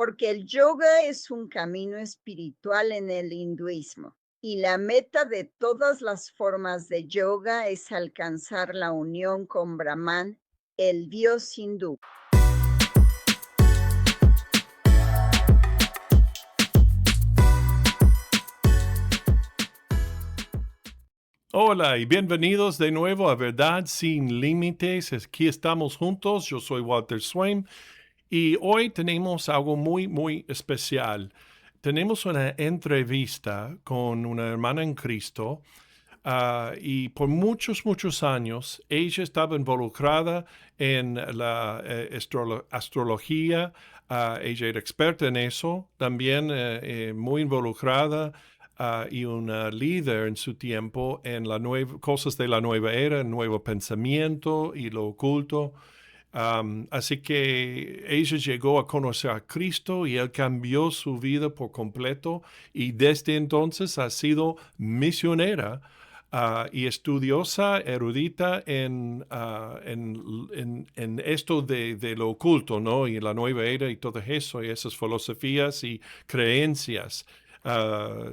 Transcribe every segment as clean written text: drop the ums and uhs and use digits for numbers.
Porque el yoga es un camino espiritual en el hinduismo y la meta de todas las formas de yoga es alcanzar la unión con Brahman, el dios hindú. Hola y bienvenidos de nuevo a Verdad Sin Límites. Aquí estamos juntos. Yo soy Walter Swain y hoy tenemos algo muy especial. Tenemos una entrevista con una hermana en Cristo y por muchos años ella estaba involucrada en la astrología. Ella era experta en eso, también muy involucrada y una líder en su tiempo en la cosas de la nueva era, el nuevo pensamiento y lo oculto. Así que ella llegó a conocer a Cristo y Él cambió su vida por completo y desde entonces ha sido misionera y estudiosa, erudita en esto de lo oculto, ¿no? Y la nueva era y todo eso, y esas filosofías y creencias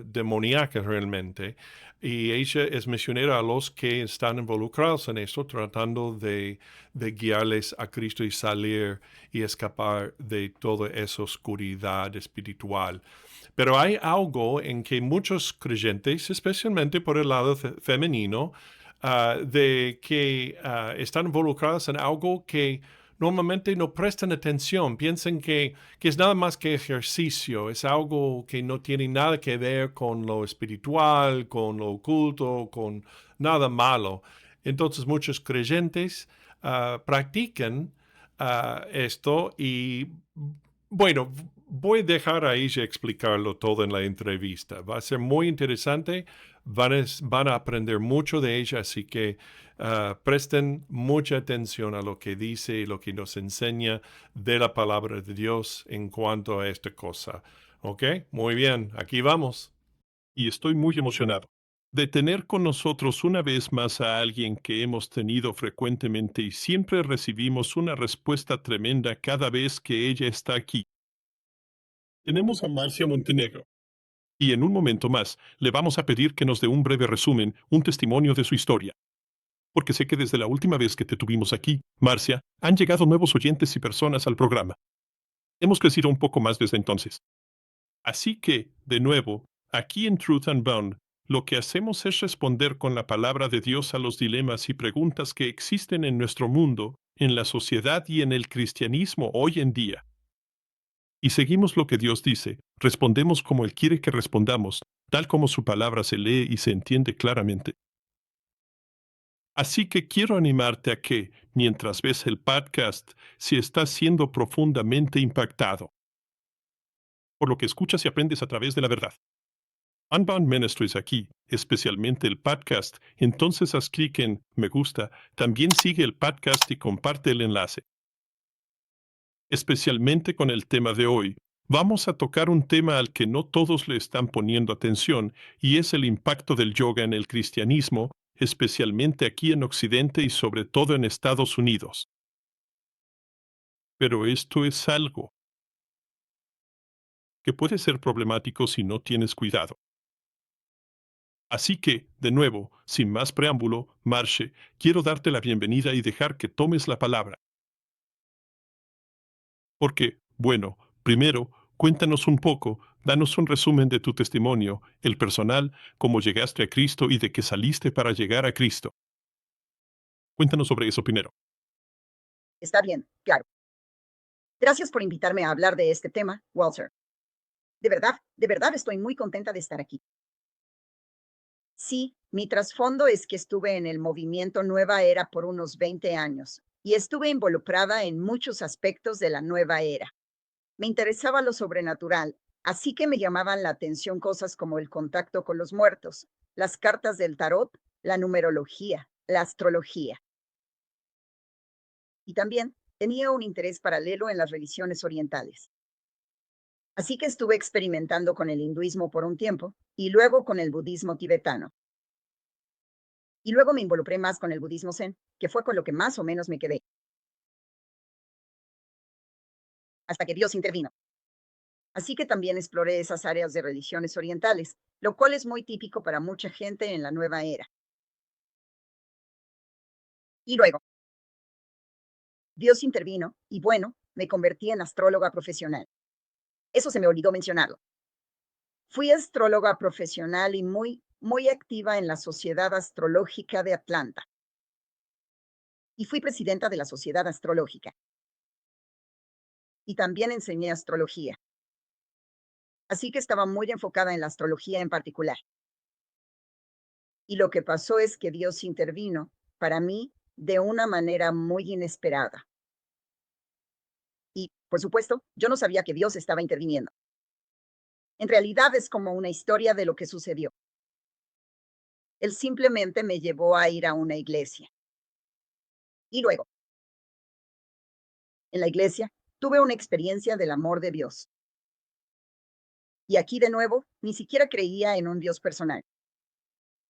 demoníacas realmente. Y ella es misionera a los que están involucrados en eso, tratando de guiarles a Cristo y salir y escapar de toda esa oscuridad espiritual. Pero hay algo en que muchos creyentes, especialmente por el lado femenino, de que están involucrados en algo que normalmente no prestan atención, piensan que es nada más que ejercicio, es algo que no tiene nada que ver con lo espiritual, con lo oculto, con nada malo. Entonces muchos creyentes practican esto y bueno, voy a dejar a ella explicarlo todo en la entrevista. Va a ser muy interesante, van a aprender mucho de ella, así que presten mucha atención a lo que dice y lo que nos enseña de la palabra de Dios en cuanto a esta cosa. ¿Ok? Muy bien, aquí vamos. Y estoy muy emocionado de tener con nosotros una vez más a alguien que hemos tenido frecuentemente y siempre recibimos una respuesta tremenda cada vez que ella está aquí. Tenemos a Marcia Montenegro. Y en un momento más le vamos a pedir que nos dé un breve resumen, un testimonio de su historia. Porque sé que desde la última vez que te tuvimos aquí, Marcia, han llegado nuevos oyentes y personas al programa. Hemos crecido un poco más desde entonces. Así que, de nuevo, aquí en Truth Unbound, lo que hacemos es responder con la palabra de Dios a los dilemas y preguntas que existen en nuestro mundo, en la sociedad y en el cristianismo hoy en día. Y seguimos lo que Dios dice, respondemos como Él quiere que respondamos, tal como su palabra se lee y se entiende claramente. Así que quiero animarte a que, mientras ves el podcast, si estás siendo profundamente impactado por lo que escuchas y aprendes a través de la verdad. Unbound Ministries aquí, especialmente el podcast, entonces haz clic en me gusta, también sigue el podcast y comparte el enlace. Especialmente con el tema de hoy, vamos a tocar un tema al que no todos le están poniendo atención y es el impacto del yoga en el cristianismo, especialmente aquí en Occidente y sobre todo en Estados Unidos. Pero esto es algo que puede ser problemático si no tienes cuidado. Así que, de nuevo, sin más preámbulo, Marche, quiero darte la bienvenida y dejar que tomes la palabra. Porque, bueno, primero, cuéntanos un poco, danos un resumen de tu testimonio, el personal, cómo llegaste a Cristo y de qué saliste para llegar a Cristo. Cuéntanos sobre eso primero. Está bien, claro. Gracias por invitarme a hablar de este tema, Walter. De verdad estoy muy contenta de estar aquí. Sí, mi trasfondo es que estuve en el movimiento Nueva Era por unos 20 años y estuve involucrada en muchos aspectos de la nueva era. Me interesaba lo sobrenatural, así que me llamaban la atención cosas como el contacto con los muertos, las cartas del tarot, la numerología, la astrología. Y también tenía un interés paralelo en las religiones orientales. Así que estuve experimentando con el hinduismo por un tiempo y luego con el budismo tibetano. Y luego me involucré más con el budismo zen, que fue con lo que más o menos me quedé, hasta que Dios intervino. Así que también exploré esas áreas de religiones orientales, lo cual es muy típico para mucha gente en la nueva era. Y luego, Dios intervino y bueno, me convertí en astróloga profesional. Eso se me olvidó mencionarlo. Fui astróloga profesional y muy activa en la Sociedad Astrológica de Atlanta. Y fui presidenta de la Sociedad Astrológica. Y también enseñé astrología. Así que estaba muy enfocada en la astrología en particular. Y lo que pasó es que Dios intervino para mí de una manera muy inesperada. Y, por supuesto, yo no sabía que Dios estaba interviniendo. En realidad es como una historia de lo que sucedió. Él simplemente me llevó a ir a una iglesia. Y luego, en la iglesia, tuve una experiencia del amor de Dios. Y aquí de nuevo, ni siquiera creía en un Dios personal.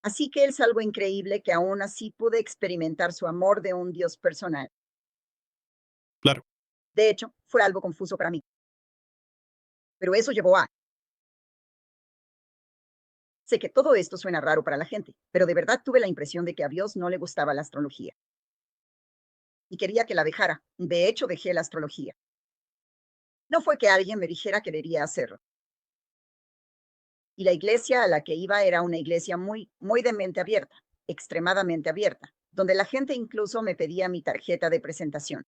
Así que es algo increíble que aún así pude experimentar su amor de un Dios personal. Claro, De hecho, fue algo confuso para mí. Pero eso llevó a... Sé que todo esto suena raro para la gente, pero de verdad tuve la impresión de que a Dios no le gustaba la astrología. Y quería que la dejara. De hecho, dejé la astrología. No fue que alguien me dijera que debería hacerlo. Y la iglesia a la que iba era una iglesia muy de mente abierta, extremadamente abierta, donde la gente incluso me pedía mi tarjeta de presentación.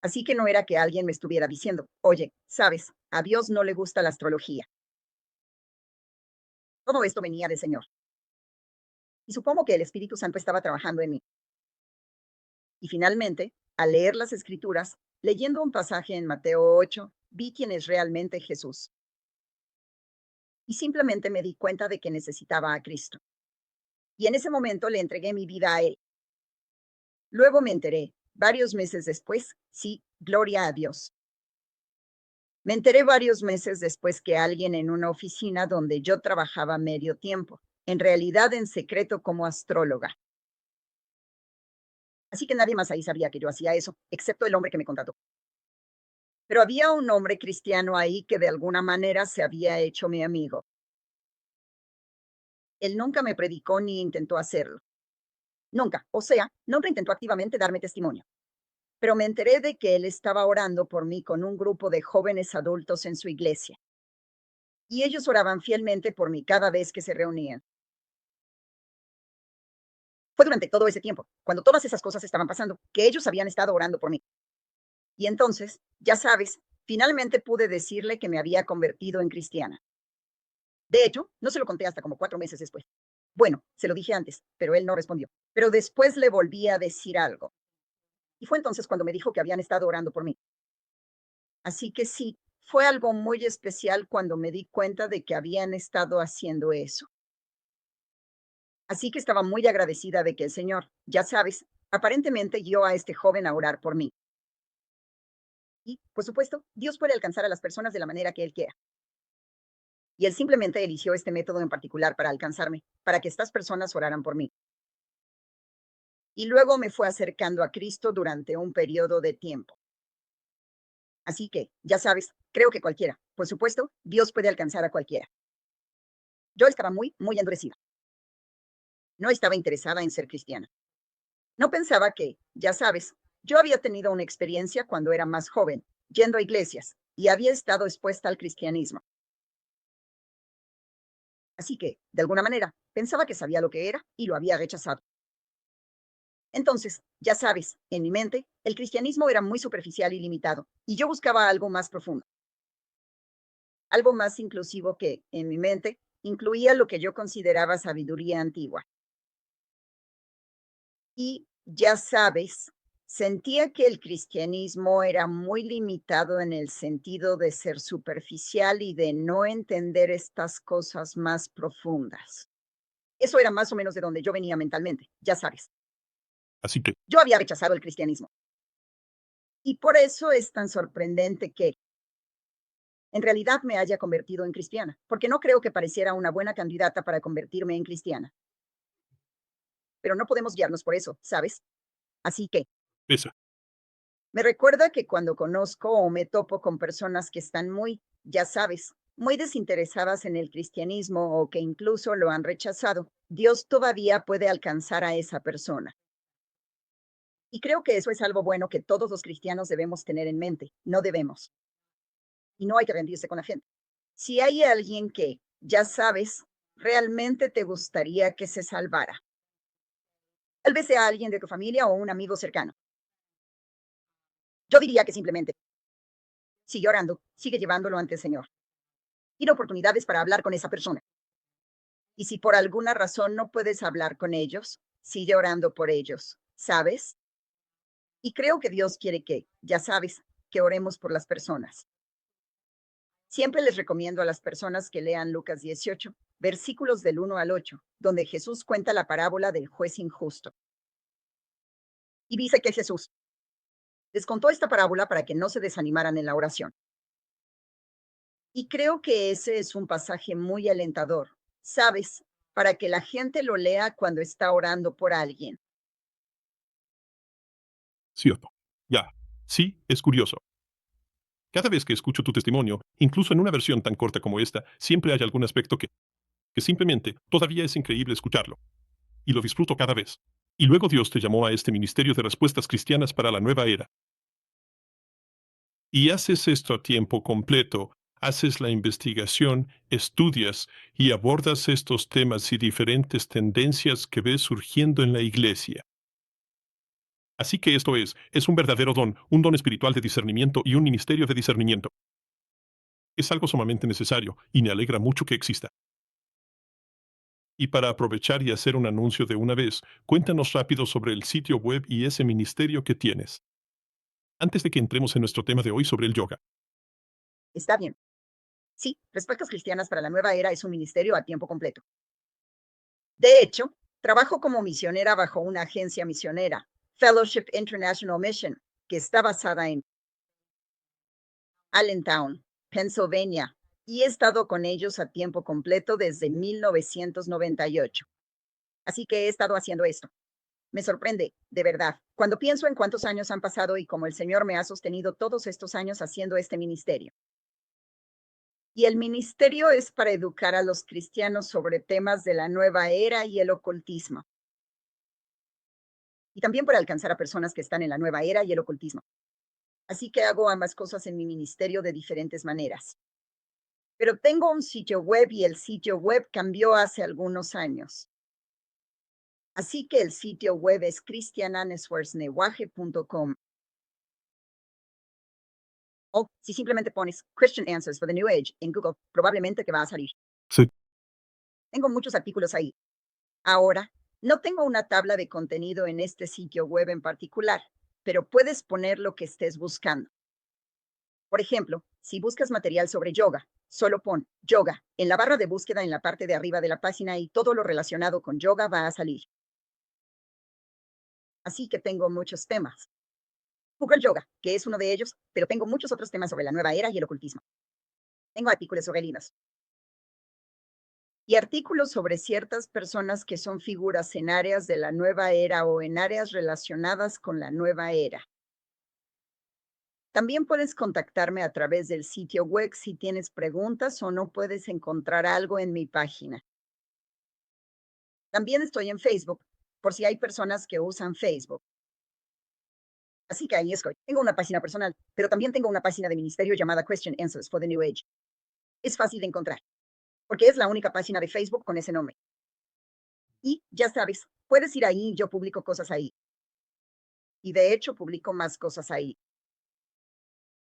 Así que no era que alguien me estuviera diciendo, oye, sabes, a Dios no le gusta la astrología. Todo esto venía del Señor. Y supongo que el Espíritu Santo estaba trabajando en mí. Y finalmente, al leer las Escrituras, leyendo un pasaje en Mateo 8, vi quién es realmente Jesús. Y simplemente me di cuenta de que necesitaba a Cristo. Y en ese momento le entregué mi vida a Él. Luego me enteré, varios meses después, sí, gloria a Dios. Me enteré varios meses después que alguien en una oficina donde yo trabajaba medio tiempo, en realidad en secreto como astróloga. Así que nadie más ahí sabía que yo hacía eso, excepto el hombre que me contrató. Pero había un hombre cristiano ahí que de alguna manera se había hecho mi amigo. Él nunca me predicó ni intentó hacerlo. Nunca. O sea, nunca intentó activamente darme testimonio. Pero me enteré de que él estaba orando por mí con un grupo de jóvenes adultos en su iglesia. Y ellos oraban fielmente por mí cada vez que se reunían. Fue durante todo ese tiempo, cuando todas esas cosas estaban pasando, que ellos habían estado orando por mí. Y entonces, ya sabes, finalmente pude decirle que me había convertido en cristiana. De hecho, no se lo conté hasta como 4 meses después. Bueno, se lo dije antes, pero él no respondió. Pero después le volví a decir algo. Y fue entonces cuando me dijo que habían estado orando por mí. Así que sí, fue algo muy especial cuando me di cuenta de que habían estado haciendo eso. Así que estaba muy agradecida de que el Señor, ya sabes, aparentemente guió a este joven a orar por mí. Y, por supuesto, Dios puede alcanzar a las personas de la manera que Él quiera. Y Él simplemente eligió este método en particular para alcanzarme, para que estas personas oraran por mí. Y luego me fue acercando a Cristo durante un periodo de tiempo. Así que, ya sabes, creo que cualquiera. Por supuesto, Dios puede alcanzar a cualquiera. Yo estaba muy endurecida. No estaba interesada en ser cristiana. No pensaba que, ya sabes, yo había tenido una experiencia cuando era más joven, yendo a iglesias, y había estado expuesta al cristianismo. Así que, de alguna manera, pensaba que sabía lo que era y lo había rechazado. Entonces, ya sabes, en mi mente, el cristianismo era muy superficial y limitado, y yo buscaba algo más profundo, algo más inclusivo que, en mi mente, incluía lo que yo consideraba sabiduría antigua. Y, ya sabes, sentía que el cristianismo era muy limitado en el sentido de ser superficial y de no entender estas cosas más profundas. Eso era más o menos de donde yo venía mentalmente, ya sabes. así que, Yo había rechazado el cristianismo. Y por eso es tan sorprendente que, en realidad, me haya convertido en cristiana, porque no creo que pareciera una buena candidata para convertirme en cristiana. Pero no podemos guiarnos por eso, ¿sabes? Así que, esa. Me recuerda que cuando conozco o me topo con personas que están muy, ya sabes, muy desinteresadas en el cristianismo o que incluso lo han rechazado, Dios todavía puede alcanzar a esa persona. Y creo que eso es algo bueno que todos los cristianos debemos tener en mente. No debemos. Y no hay que rendirse con la gente. Si hay alguien que, ya sabes, realmente te gustaría que se salvara, tal vez sea alguien de tu familia o un amigo cercano. Yo diría que simplemente sigue orando, sigue llevándolo ante el Señor. Ir oportunidades para hablar con esa persona. Y si por alguna razón no puedes hablar con ellos, sigue orando por ellos, ¿sabes? Y creo que Dios quiere que, ya sabes, que oremos por las personas. Siempre les recomiendo a las personas que lean Lucas 18, versículos del 1 al 8, donde Jesús cuenta la parábola del juez injusto. Y dice que Jesús les contó esta parábola para que no se desanimaran en la oración. Y creo que ese es un pasaje muy alentador, ¿sabes? Para que la gente lo lea cuando está orando por alguien. Cierto. Ya. Sí, es curioso. Cada vez que escucho tu testimonio, incluso en una versión tan corta como esta, siempre hay algún aspecto que simplemente todavía es increíble escucharlo. Y lo disfruto cada vez. Y luego Dios te llamó a este ministerio de respuestas cristianas para la nueva era. Y haces esto a tiempo completo. Haces la investigación, estudias y abordas estos temas y diferentes tendencias que ves surgiendo en la iglesia. Así que esto es un verdadero don, un don espiritual de discernimiento y un ministerio de discernimiento. Es algo sumamente necesario y me alegra mucho que exista. Y para aprovechar y hacer un anuncio de una vez, cuéntanos rápido sobre el sitio web y ese ministerio que tienes. Antes de que entremos en nuestro tema de hoy sobre el yoga. Está bien. Sí, Respuestas Cristianas para la Nueva Era es un ministerio a tiempo completo. De hecho, trabajo como misionera bajo una agencia misionera, Fellowship International Mission, que está basada en Allentown, Pennsylvania, y he estado con ellos a tiempo completo desde 1998. Así que he estado haciendo esto. Me sorprende, de verdad, cuando pienso en cuántos años han pasado y cómo el Señor me ha sostenido todos estos años haciendo este ministerio. Y el ministerio es para educar a los cristianos sobre temas de la nueva era y el ocultismo. Y también para alcanzar a personas que están en la nueva era y el ocultismo. Así que hago ambas cosas en mi ministerio de diferentes maneras. Pero tengo un sitio web y el sitio web cambió hace algunos años. Así que el sitio web es cristiananeswarsnewaje.com. O si simplemente pones Christian Answers for the New Age en Google, probablemente te va a salir. Sí. Tengo muchos artículos ahí. Ahora, no tengo una tabla de contenido en este sitio web en particular, pero puedes poner lo que estés buscando. Por ejemplo, si buscas material sobre yoga, solo pon yoga en la barra de búsqueda en la parte de arriba de la página y todo lo relacionado con yoga va a salir. Así que tengo muchos temas. Google Yoga, que es uno de ellos, pero tengo muchos otros temas sobre la nueva era y el ocultismo. Tengo artículos sobre libros y artículos sobre ciertas personas que son figuras en áreas de la nueva era o en áreas relacionadas con la nueva era. También puedes contactarme a través del sitio web si tienes preguntas o no puedes encontrar algo en mi página. También estoy en Facebook, por si hay personas que usan Facebook. Así que ahí estoy. Tengo una página personal, pero también tengo una página de ministerio llamada Question Answers for the New Age. Es fácil de encontrar, porque es la única página de Facebook con ese nombre. Y ya sabes, puedes ir ahí, yo publico cosas ahí. Y de hecho, publico más cosas ahí.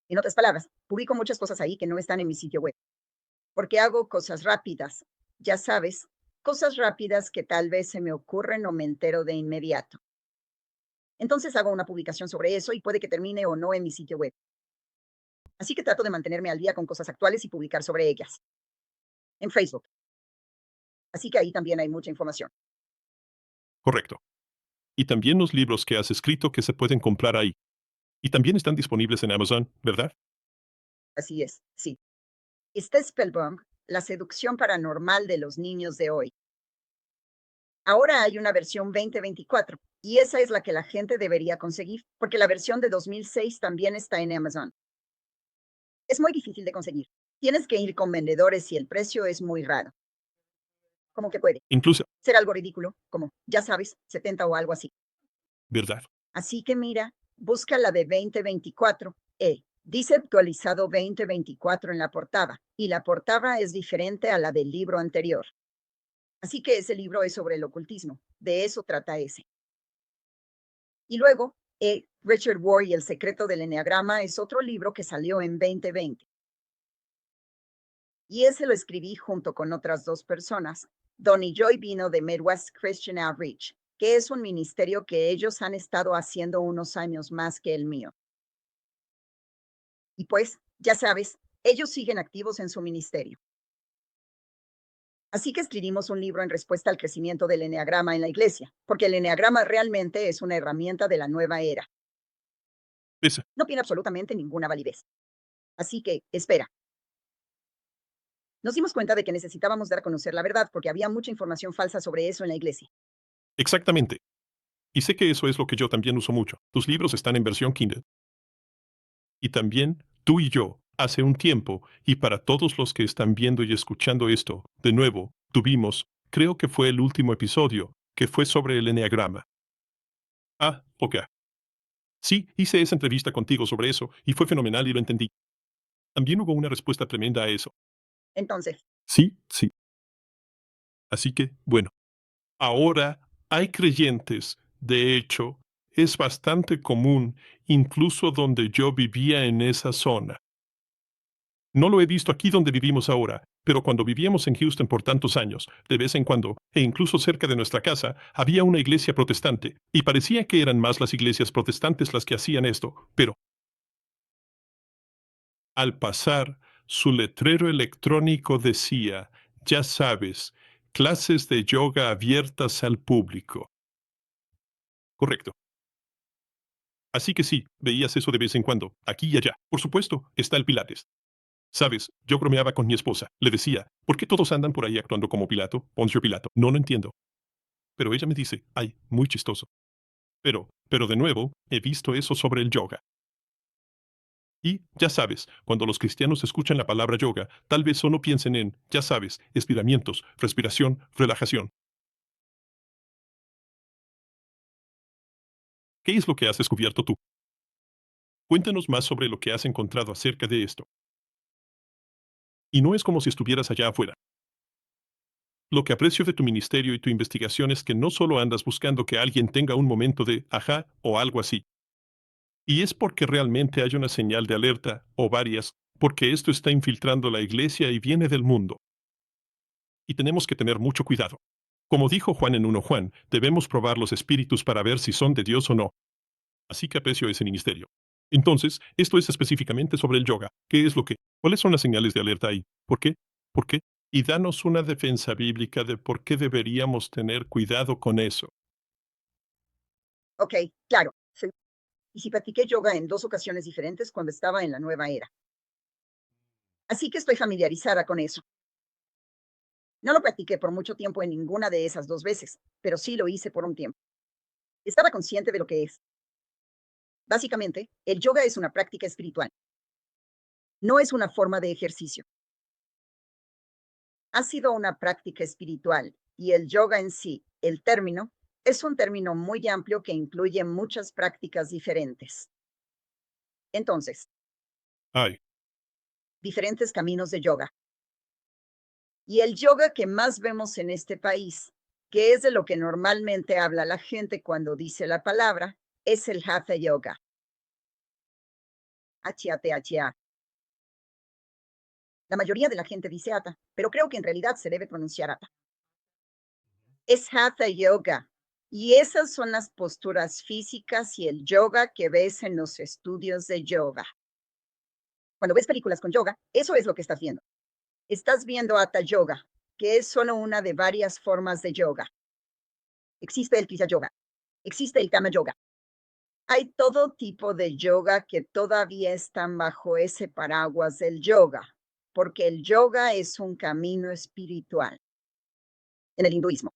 En otras palabras, publico muchas cosas ahí que no están en mi sitio web, porque hago cosas rápidas. Ya sabes, cosas rápidas que tal vez se me ocurren o me entero de inmediato. Entonces hago una publicación sobre eso y puede que termine o no en mi sitio web. Así que trato de mantenerme al día con cosas actuales y publicar sobre ellas. En Facebook. Así que ahí también hay mucha información. Correcto. Y también los libros que has escrito que se pueden comprar ahí. Y también están disponibles en Amazon, ¿verdad? Así es, sí. Está Spellbound, la seducción paranormal de los niños de hoy. Ahora hay una versión 2024, Y esa es la que la gente debería conseguir, porque la versión de 2006 también está en Amazon. Es muy difícil de conseguir. Tienes que ir con vendedores y el precio es muy raro. Como que puede Incluso, ser algo ridículo, como, ya sabes, 70 o algo así. ¿verdad? Así que mira, busca la de 2024. Dice actualizado 2024 en la portada, y la portada es diferente a la del libro anterior. Así que ese libro es sobre el ocultismo. De eso trata ese. Y luego, Richard Rohr y el secreto del eneagrama es otro libro que salió en 2020. Y ese lo escribí junto con otras dos personas. Don y Joy vino de Midwest Christian Outreach, que es un ministerio que ellos han estado haciendo unos años más que el mío. Y pues, ya sabes, ellos siguen activos en su ministerio. Así que escribimos un libro en respuesta al crecimiento del eneagrama en la iglesia, porque el eneagrama realmente es una herramienta de la nueva era. Esa. No tiene absolutamente ninguna validez. Así que, espera. Nos dimos cuenta de que necesitábamos dar a conocer la verdad porque había mucha información falsa sobre eso en la iglesia. Exactamente. Y sé que eso es lo que yo también uso mucho. Tus libros están en versión Kindle. Y también tú y yo, hace un tiempo, y para todos los que están viendo y escuchando esto, de nuevo, tuvimos, creo que fue el último episodio, que fue sobre el eneagrama. Ah, ok. Sí, hice esa entrevista contigo sobre eso, y fue fenomenal y lo entendí. También hubo una respuesta tremenda a eso. Entonces, Sí, sí. Así que, bueno, ahora hay creyentes, de hecho, es bastante común, incluso donde yo vivía en esa zona. No lo he visto aquí donde vivimos ahora, pero cuando vivíamos en Houston por tantos años, de vez en cuando, e incluso cerca de nuestra casa, había una iglesia protestante, y parecía que eran más las iglesias protestantes las que hacían esto, pero al pasar, su letrero electrónico decía, ya sabes, clases de yoga abiertas al público. Correcto. Así que sí, veías eso de vez en cuando, aquí y allá. Por supuesto, está el Pilates. Sabes, yo bromeaba con mi esposa. Le decía, ¿por qué todos andan por ahí actuando como Pilato, Poncio Pilato? No lo entiendo. Pero ella me dice, ay, muy chistoso. Pero de nuevo, he visto eso sobre el yoga. Y, ya sabes, cuando los cristianos escuchan la palabra yoga, tal vez solo piensen en, ya sabes, estiramientos, respiración, relajación. ¿Qué es lo que has descubierto tú? Cuéntanos más sobre lo que has encontrado acerca de esto. Y no es como si estuvieras allá afuera. Lo que aprecio de tu ministerio y tu investigación es que no solo andas buscando que alguien tenga un momento de ajá o algo así. Y es porque realmente hay una señal de alerta, o varias, porque esto está infiltrando la iglesia y viene del mundo. Y tenemos que tener mucho cuidado. Como dijo Juan en 1 Juan, debemos probar los espíritus para ver si son de Dios o no. Así que aprecio ese ministerio. Entonces, esto es específicamente sobre el yoga. ¿Qué es lo que? ¿Cuáles son las señales de alerta ahí? ¿Por qué? ¿Por qué? Y danos una defensa bíblica de por qué deberíamos tener cuidado con eso. ok, claro. Sí. Y si practiqué yoga en dos ocasiones diferentes cuando estaba en la nueva era. Así que estoy familiarizada con eso. No lo practiqué por mucho tiempo en ninguna de esas dos veces, pero sí lo hice por un tiempo. Estaba consciente de lo que es. Básicamente, el yoga es una práctica espiritual. No es una forma de ejercicio. Ha sido una práctica espiritual y el yoga en sí, el término, es un término muy amplio que incluye muchas prácticas diferentes. Entonces, Ay, diferentes caminos de yoga. Y el yoga que más vemos en este país, que es de lo que normalmente habla la gente cuando dice la palabra, es el Hatha Yoga. H-A-T-H-A. La mayoría de la gente dice Hatha, pero creo que en realidad se debe pronunciar Hatha. Es Hatha Yoga. Y esas son las posturas físicas y el yoga que ves en los estudios de yoga. Cuando ves películas con yoga, eso es lo que estás viendo. Estás viendo Hatha Yoga, que es solo una de varias formas de yoga. Existe el Kriya Yoga, existe el Kama Yoga. Hay todo tipo de yoga que todavía están bajo ese paraguas del yoga, porque el yoga es un camino espiritual en el hinduismo.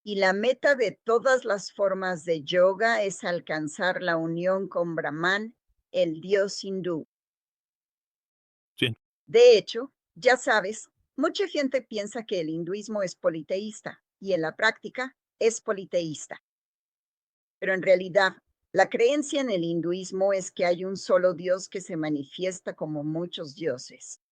Y la meta de todas las formas de yoga es alcanzar la unión con Brahman, el dios hindú. Sí. De hecho, ya sabes, mucha gente piensa que el hinduismo es politeísta y en la práctica es politeísta. Pero en realidad, la creencia en el hinduismo es que hay un solo Dios que se manifiesta como muchos dioses.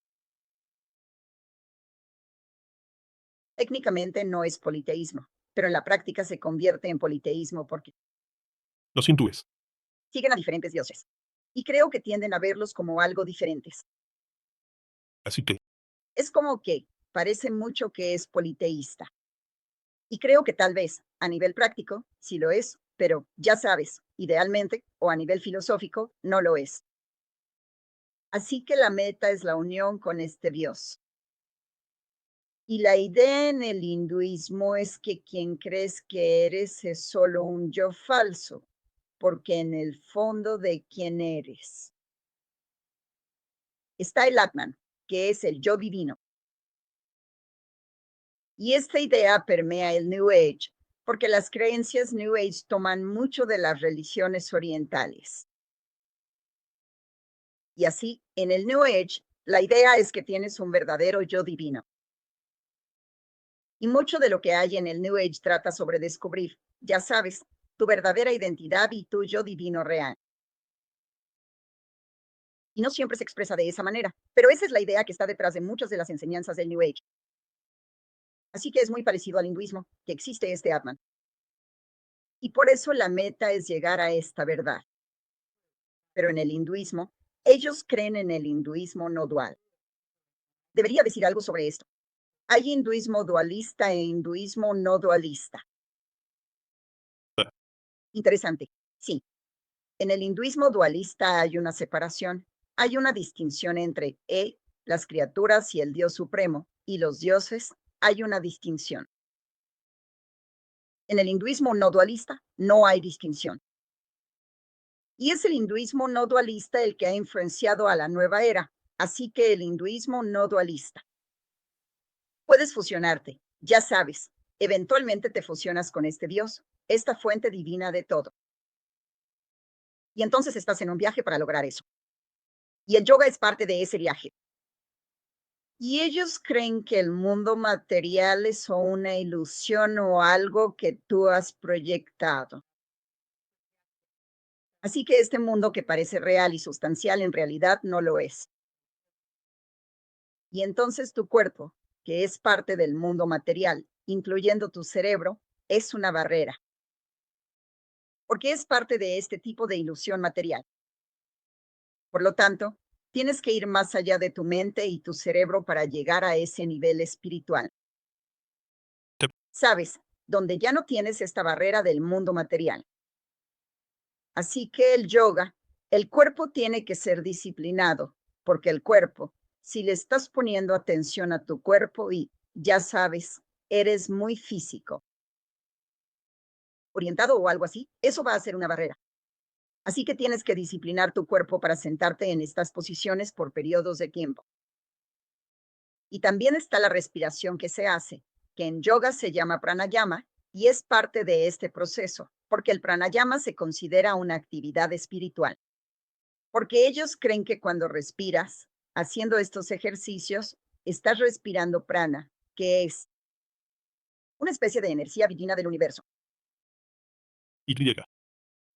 Técnicamente no es politeísmo, pero en la práctica se convierte en politeísmo porque Los hindúes. siguen a diferentes dioses. Y creo que tienden a verlos como algo diferentes. Así que, Es como que parece mucho que es politeísta. Y creo que tal vez, a nivel práctico, sí lo es, pero ya sabes, idealmente, o a nivel filosófico, no lo es. Así que la meta es la unión con este Dios. Y la idea en el hinduismo es que quien crees que eres es solo un yo falso, porque en el fondo de quién eres está el Atman, que es el yo divino. Y esta idea permea el New Age, porque las creencias New Age toman mucho de las religiones orientales. Y así, en el New Age, la idea es que tienes un verdadero yo divino. Y mucho de lo que hay en el New Age trata sobre descubrir, ya sabes, tu verdadera identidad y tu yo divino real. Y no siempre se expresa de esa manera, pero esa es la idea que está detrás de muchas de las enseñanzas del New Age. Así que es muy parecido al hinduismo, que existe este Atman. Y por eso la meta es llegar a esta verdad. Pero en el hinduismo, ellos creen en el hinduismo no dual. Debería decir algo sobre esto. Hay hinduismo dualista e hinduismo no dualista. Interesante. Sí, en el hinduismo dualista hay una separación. Hay una distinción entre las criaturas y el Dios supremo, y los dioses. Hay una distinción. En el hinduismo no dualista no hay distinción. Y es el hinduismo no dualista el que ha influenciado a la nueva era. Así que el hinduismo no dualista. Puedes fusionarte, ya sabes, eventualmente te fusionas con este Dios, esta fuente divina de todo. Y entonces estás en un viaje para lograr eso. Y el yoga es parte de ese viaje. Y ellos creen que el mundo material es una ilusión o algo que tú has proyectado. Así que este mundo que parece real y sustancial en realidad no lo es. Y entonces tu cuerpo, que es parte del mundo material, incluyendo tu cerebro, es una barrera. Porque es parte de este tipo de ilusión material. Por lo tanto, tienes que ir más allá de tu mente y tu cerebro para llegar a ese nivel espiritual. Te- Sabes, donde ya no tienes esta barrera del mundo material. Así que el yoga, el cuerpo tiene que ser disciplinado, porque el cuerpo, si le estás poniendo atención a tu cuerpo y, ya sabes, eres muy físico, orientado o algo así, eso va a ser una barrera. Así que tienes que disciplinar tu cuerpo para sentarte en estas posiciones por periodos de tiempo. Y también está la respiración que se hace, que en yoga se llama pranayama y es parte de este proceso, porque el pranayama se considera una actividad espiritual. Porque ellos creen que cuando respiras, haciendo estos ejercicios, estás respirando prana, que es una especie de energía divina del universo, Y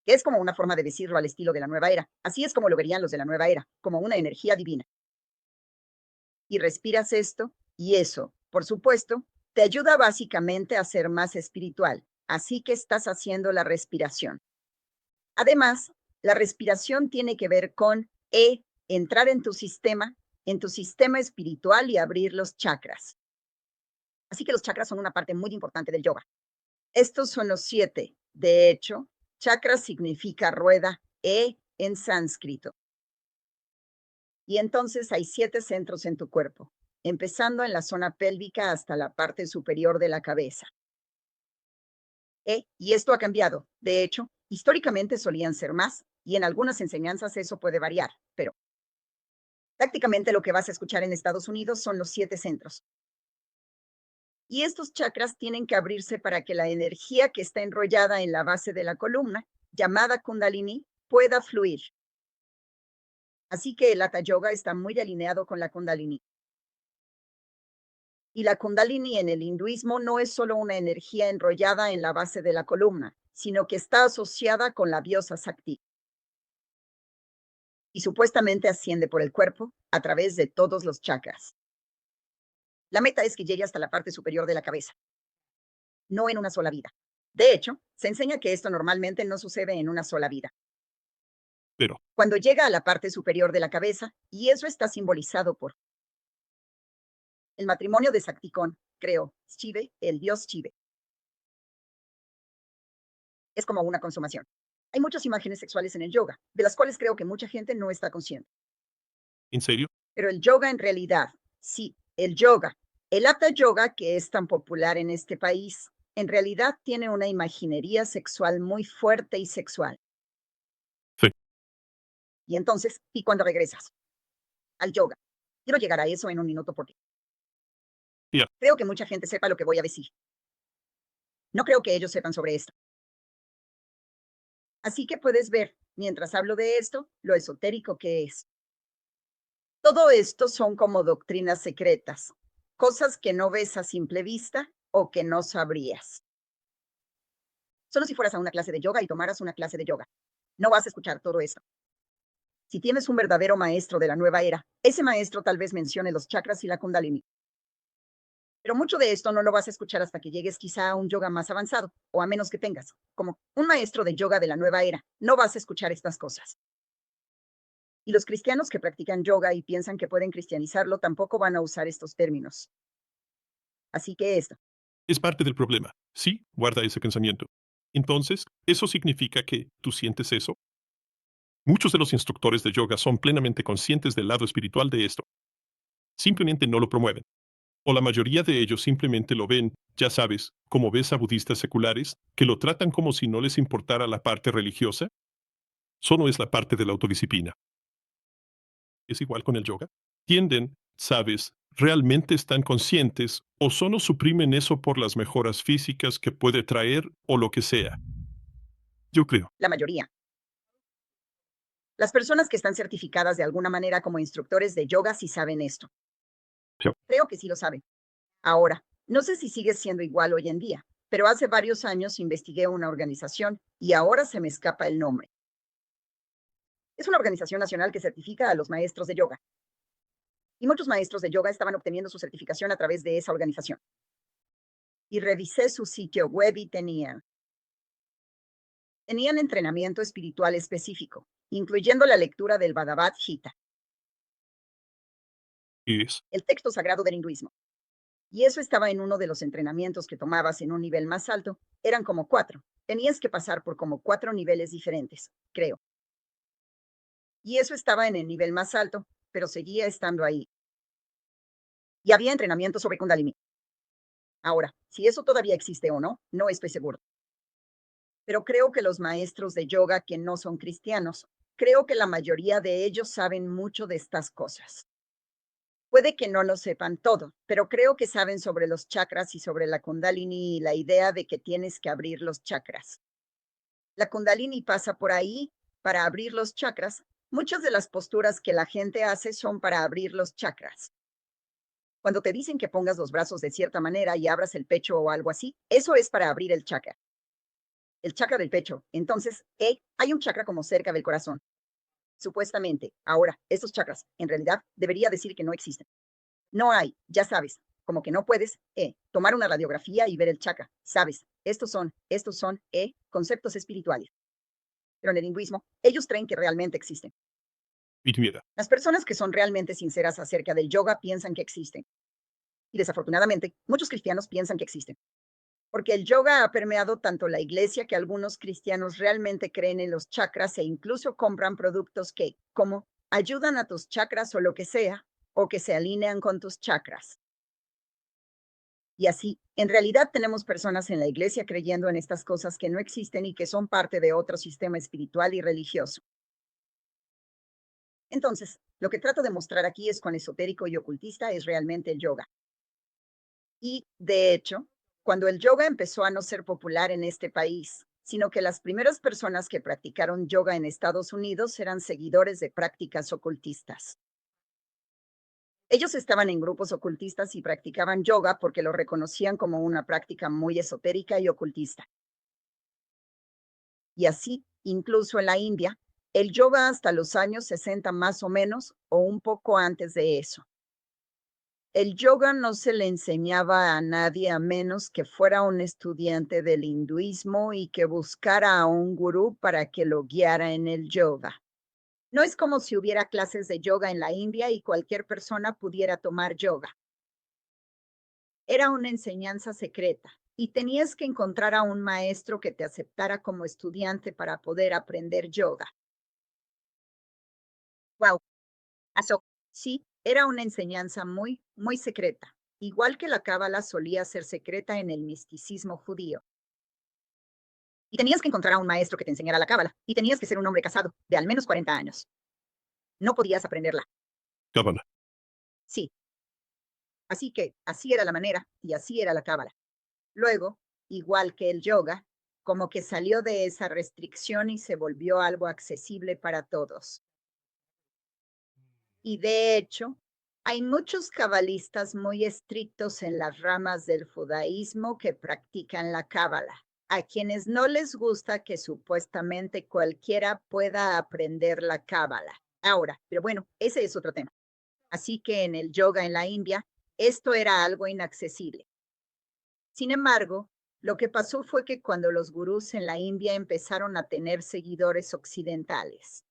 que es como una forma de decirlo al estilo de la nueva era. Así es como lo verían los de la nueva era, como una energía divina. Y respiras esto y eso, por supuesto, te ayuda básicamente a ser más espiritual. Así que estás haciendo la respiración. Además, la respiración tiene que ver con entrar en tu sistema espiritual y abrir los chakras. Así que los chakras son una parte muy importante del yoga. Estos son los 7. De hecho, chakra significa rueda, en sánscrito. Y entonces hay 7 centros en tu cuerpo, empezando en la zona pélvica hasta la parte superior de la cabeza. Y esto ha cambiado. De hecho, históricamente solían ser más, y en algunas enseñanzas eso puede variar, pero prácticamente lo que vas a escuchar en Estados Unidos son los 7 centros. Y estos chakras tienen que abrirse para que la energía que está enrollada en la base de la columna, llamada Kundalini, pueda fluir. Así que el Hatha Yoga está muy alineado con la Kundalini. Y la Kundalini en el hinduismo no es solo una energía enrollada en la base de la columna, sino que está asociada con la diosa Sakti. Y supuestamente asciende por el cuerpo a través de todos los chakras. La meta es que llegue hasta la parte superior de la cabeza, no en una sola vida. De hecho, se enseña que esto normalmente no sucede en una sola vida. Pero, Cuando llega a la parte superior de la cabeza, y eso está simbolizado por el matrimonio de Sakti con, creo, Shiva, el dios Shiva. Es como una consumación. Hay muchas imágenes sexuales en el yoga, de las cuales creo que mucha gente no está consciente. ¿en serio? Pero el yoga en realidad, sí, el yoga, el Hatha Yoga que es tan popular en este país, en realidad tiene una imaginería sexual muy fuerte y sexual. Sí. Y entonces, ¿y cuando regresas al yoga? Quiero llegar a eso en un minuto porque Ya. creo que mucha gente sepa lo que voy a decir. No creo que ellos sepan sobre esto. Así que puedes ver, mientras hablo de esto, lo esotérico que es. Todo esto son como doctrinas secretas, cosas que no ves a simple vista o que no sabrías. Solo si fueras a una clase de yoga y tomaras una clase de yoga. No vas a escuchar todo esto. Si tienes un verdadero maestro de la nueva era, ese maestro tal vez mencione los chakras y la kundalini. Pero mucho de esto no lo vas a escuchar hasta que llegues quizá a un yoga más avanzado, o a menos que tengas, como un maestro de yoga de la nueva era, no vas a escuchar estas cosas. Y los cristianos que practican yoga y piensan que pueden cristianizarlo tampoco van a usar estos términos. Así que esto. Es parte del problema. Sí, guarda ese pensamiento. Entonces, ¿eso significa que tú sientes eso? Muchos de los instructores de yoga son plenamente conscientes del lado espiritual de esto. Simplemente no lo promueven. O la mayoría de ellos simplemente lo ven, ya sabes, como ves a budistas seculares, que lo tratan como si no les importara la parte religiosa. Solo es la parte de la autodisciplina. ¿Es igual con el yoga? Tienden, sabes, realmente están conscientes o solo suprimen eso por las mejoras físicas que puede traer o lo que sea. Yo creo. La mayoría. Las personas que están certificadas de alguna manera como instructores de yoga sí saben esto. Sí. Creo que sí lo saben. Ahora, no sé si sigue siendo igual hoy en día, pero hace varios años investigué una organización y ahora se me escapa el nombre. Es una organización nacional que certifica a los maestros de yoga. Y muchos maestros de yoga estaban obteniendo su certificación a través de esa organización. Y revisé su sitio web y tenían entrenamiento espiritual específico, incluyendo la lectura del Bhagavad Gita, Es. el texto sagrado del hinduismo. Y eso estaba en uno de los entrenamientos que tomabas en un nivel más alto. Eran como 4. Tenías que pasar por como 4 niveles diferentes, creo. Y eso estaba en el nivel más alto, pero seguía estando ahí. Y había entrenamiento sobre Kundalini. Ahora, si eso todavía existe o no, no estoy seguro. Pero creo que los maestros de yoga que no son cristianos, creo que la mayoría de ellos saben mucho de estas cosas. Puede que no lo sepan todo, pero creo que saben sobre los chakras y sobre la Kundalini y la idea de que tienes que abrir los chakras. La Kundalini pasa por ahí para abrir los chakras. Muchas de las posturas que la gente hace son para abrir los chakras. Cuando te dicen que pongas los brazos de cierta manera y abras el pecho o algo así, eso es para abrir el chakra del pecho. Entonces, hay un chakra como cerca del corazón. Supuestamente, ahora, estos chakras, en realidad, debería decir que no existen. No hay, ya sabes, como que no puedes, tomar una radiografía y ver el chakra. Sabes, estos son, conceptos espirituales. Pero en el hinduismo, ellos creen que realmente existen. Y mira, Las personas que son realmente sinceras acerca del yoga piensan que existen. Y desafortunadamente, muchos cristianos piensan que existen. Porque el yoga ha permeado tanto la iglesia que algunos cristianos realmente creen en los chakras e incluso compran productos que, como, ayudan a tus chakras o lo que sea, o que se alinean con tus chakras. Y así, en realidad tenemos personas en la iglesia creyendo en estas cosas que no existen y que son parte de otro sistema espiritual y religioso. Entonces, lo que trato de mostrar aquí es cuán esotérico y ocultista es realmente el yoga. Y, de hecho, cuando el yoga empezó a no ser popular en este país, sino que las primeras personas que practicaron yoga en Estados Unidos eran seguidores de prácticas ocultistas. Ellos estaban en grupos ocultistas y practicaban yoga porque lo reconocían como una práctica muy esotérica y ocultista. Y así, incluso en la India, el yoga hasta los años 60 más o menos, o un poco antes de eso. El yoga no se le enseñaba a nadie a menos que fuera un estudiante del hinduismo y que buscara a un gurú para que lo guiara en el yoga. No es como si hubiera clases de yoga en la India y cualquier persona pudiera tomar yoga. Era una enseñanza secreta y tenías que encontrar a un maestro que te aceptara como estudiante para poder aprender yoga. Wow, Asok. Sí, era una enseñanza muy, muy secreta, igual que la cábala solía ser secreta en el misticismo judío. Y tenías que encontrar a un maestro que te enseñara la cábala, y tenías que ser un hombre casado, de al menos 40 años. No podías aprenderla. Cábala. Sí, así que así era la manera, y así era la cábala. Luego, igual que el yoga, como que salió de esa restricción y se volvió algo accesible para todos. Y de hecho, hay muchos cabalistas muy estrictos en las ramas del judaísmo que practican la cábala, a quienes no les gusta que supuestamente cualquiera pueda aprender la cábala. Ahora, pero bueno, ese es otro tema. Así que en el yoga en la India, esto era algo inaccesible. Sin embargo, lo que pasó fue que cuando los gurús en la India empezaron a tener seguidores occidentales,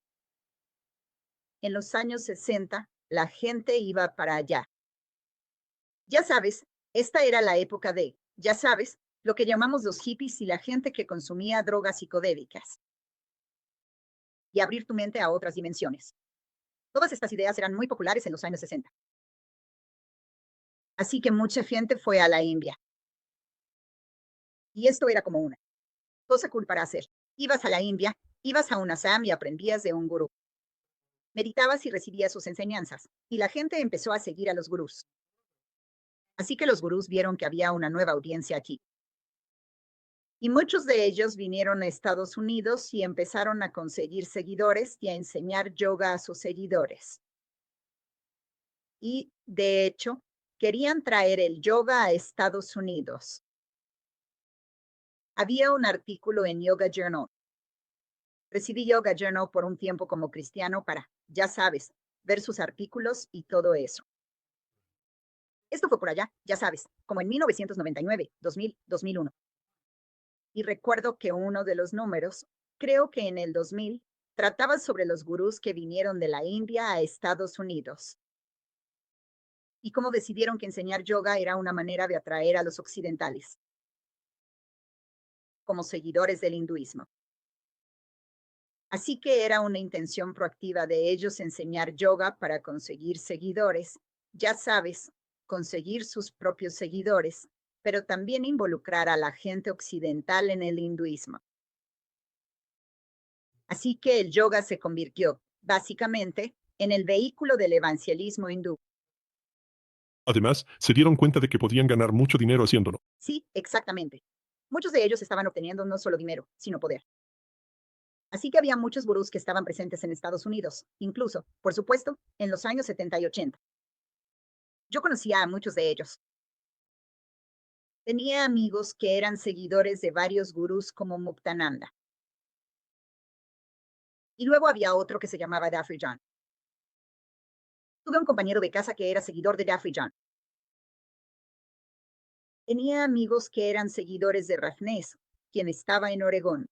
en los años 60, la gente iba para allá. Ya sabes, esta era la época de, ya sabes, lo que llamamos los hippies y la gente que consumía drogas psicodélicas. Y abrir tu mente a otras dimensiones. Todas estas ideas eran muy populares en los años 60. Así que mucha gente fue a la India. Y esto era como una cosa cool para hacer. Ibas a la India, ibas a un ashram y aprendías de un gurú. Meditabas y recibías sus enseñanzas. Y la gente empezó a seguir a los gurús. Así que los gurús vieron que había una nueva audiencia aquí. Y muchos de ellos vinieron a Estados Unidos y empezaron a conseguir seguidores y a enseñar yoga a sus seguidores. Y, de hecho, querían traer el yoga a Estados Unidos. Había un artículo en Yoga Journal. Recibí Yoga Journal por un tiempo como cristiano para, ya sabes, ver sus artículos y todo eso. Esto fue por allá, ya sabes, como en 1999, 2000, 2001. Y recuerdo que uno de los números, creo que en el 2000, trataba sobre los gurús que vinieron de la India a Estados Unidos y cómo decidieron que enseñar yoga era una manera de atraer a los occidentales, como seguidores del hinduismo. Así que era una intención proactiva de ellos enseñar yoga para conseguir seguidores, ya sabes, conseguir sus propios seguidores, pero también involucrar a la gente occidental en el hinduismo. Así que el yoga se convirtió, básicamente, en el vehículo del evangelismo hindú. Además, se dieron cuenta de que podían ganar mucho dinero haciéndolo. Sí, exactamente. Muchos de ellos estaban obteniendo no solo dinero, sino poder. Así que había muchos gurús que estaban presentes en Estados Unidos, incluso, por supuesto, en los años 70 y 80. Yo conocía a muchos de ellos. Tenía amigos que eran seguidores de varios gurús como Muktananda. Y luego había otro que se llamaba Daffy John. Tuve un compañero de casa que era seguidor de Daffy John. Tenía amigos que eran seguidores de Rafnez, quien estaba en Oregón.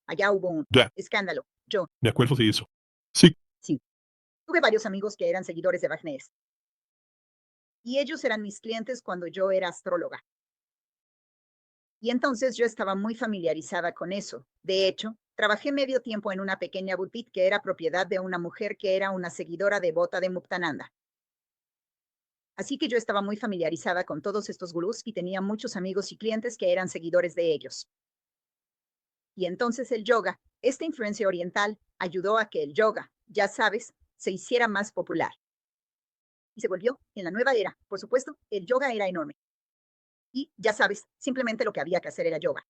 Allá hubo un Ya, escándalo. Yo, me acuerdo de eso. Sí, sí. Tuve varios amigos que eran seguidores de Rafnez. Y ellos eran mis clientes cuando yo era astróloga. Y entonces yo estaba muy familiarizada con eso. De hecho, trabajé medio tiempo en una pequeña boutique que era propiedad de una mujer que era una seguidora devota de Muktananda. Así que yo estaba muy familiarizada con todos estos gurús y tenía muchos amigos y clientes que eran seguidores de ellos. Y entonces el yoga, esta influencia oriental, ayudó a que el yoga, ya sabes, se hiciera más popular. Y se volvió en la nueva era. Por supuesto, el yoga era enorme. Y ya sabes, simplemente lo que había que hacer era yoga.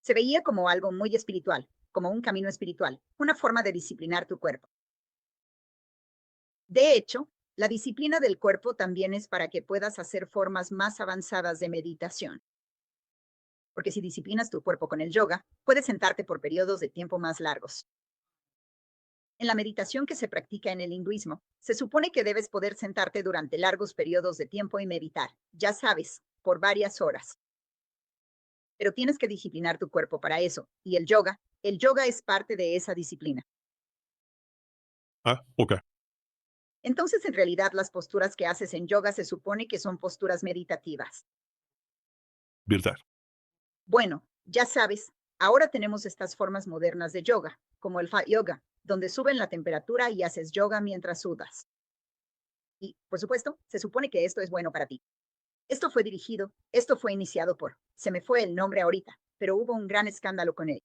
Se veía como algo muy espiritual, como un camino espiritual, una forma de disciplinar tu cuerpo. De hecho, la disciplina del cuerpo también es para que puedas hacer formas más avanzadas de meditación, porque si disciplinas tu cuerpo con el yoga, puedes sentarte por periodos de tiempo más largos. En la meditación que se practica en el hinduismo, se supone que debes poder sentarte durante largos periodos de tiempo y meditar, ya sabes, por varias horas. Pero tienes que disciplinar tu cuerpo para eso, y el yoga es parte de esa disciplina. Ah, ok, Entonces, en realidad, las posturas que haces en yoga se supone que son posturas meditativas. verdad. Bueno, ya sabes, ahora tenemos estas formas modernas de yoga, como el hot yoga, donde suben la temperatura y haces yoga mientras sudas. Y, por supuesto, se supone que esto es bueno para ti. Esto fue iniciado por, se me fue el nombre ahorita, pero hubo un gran escándalo con él.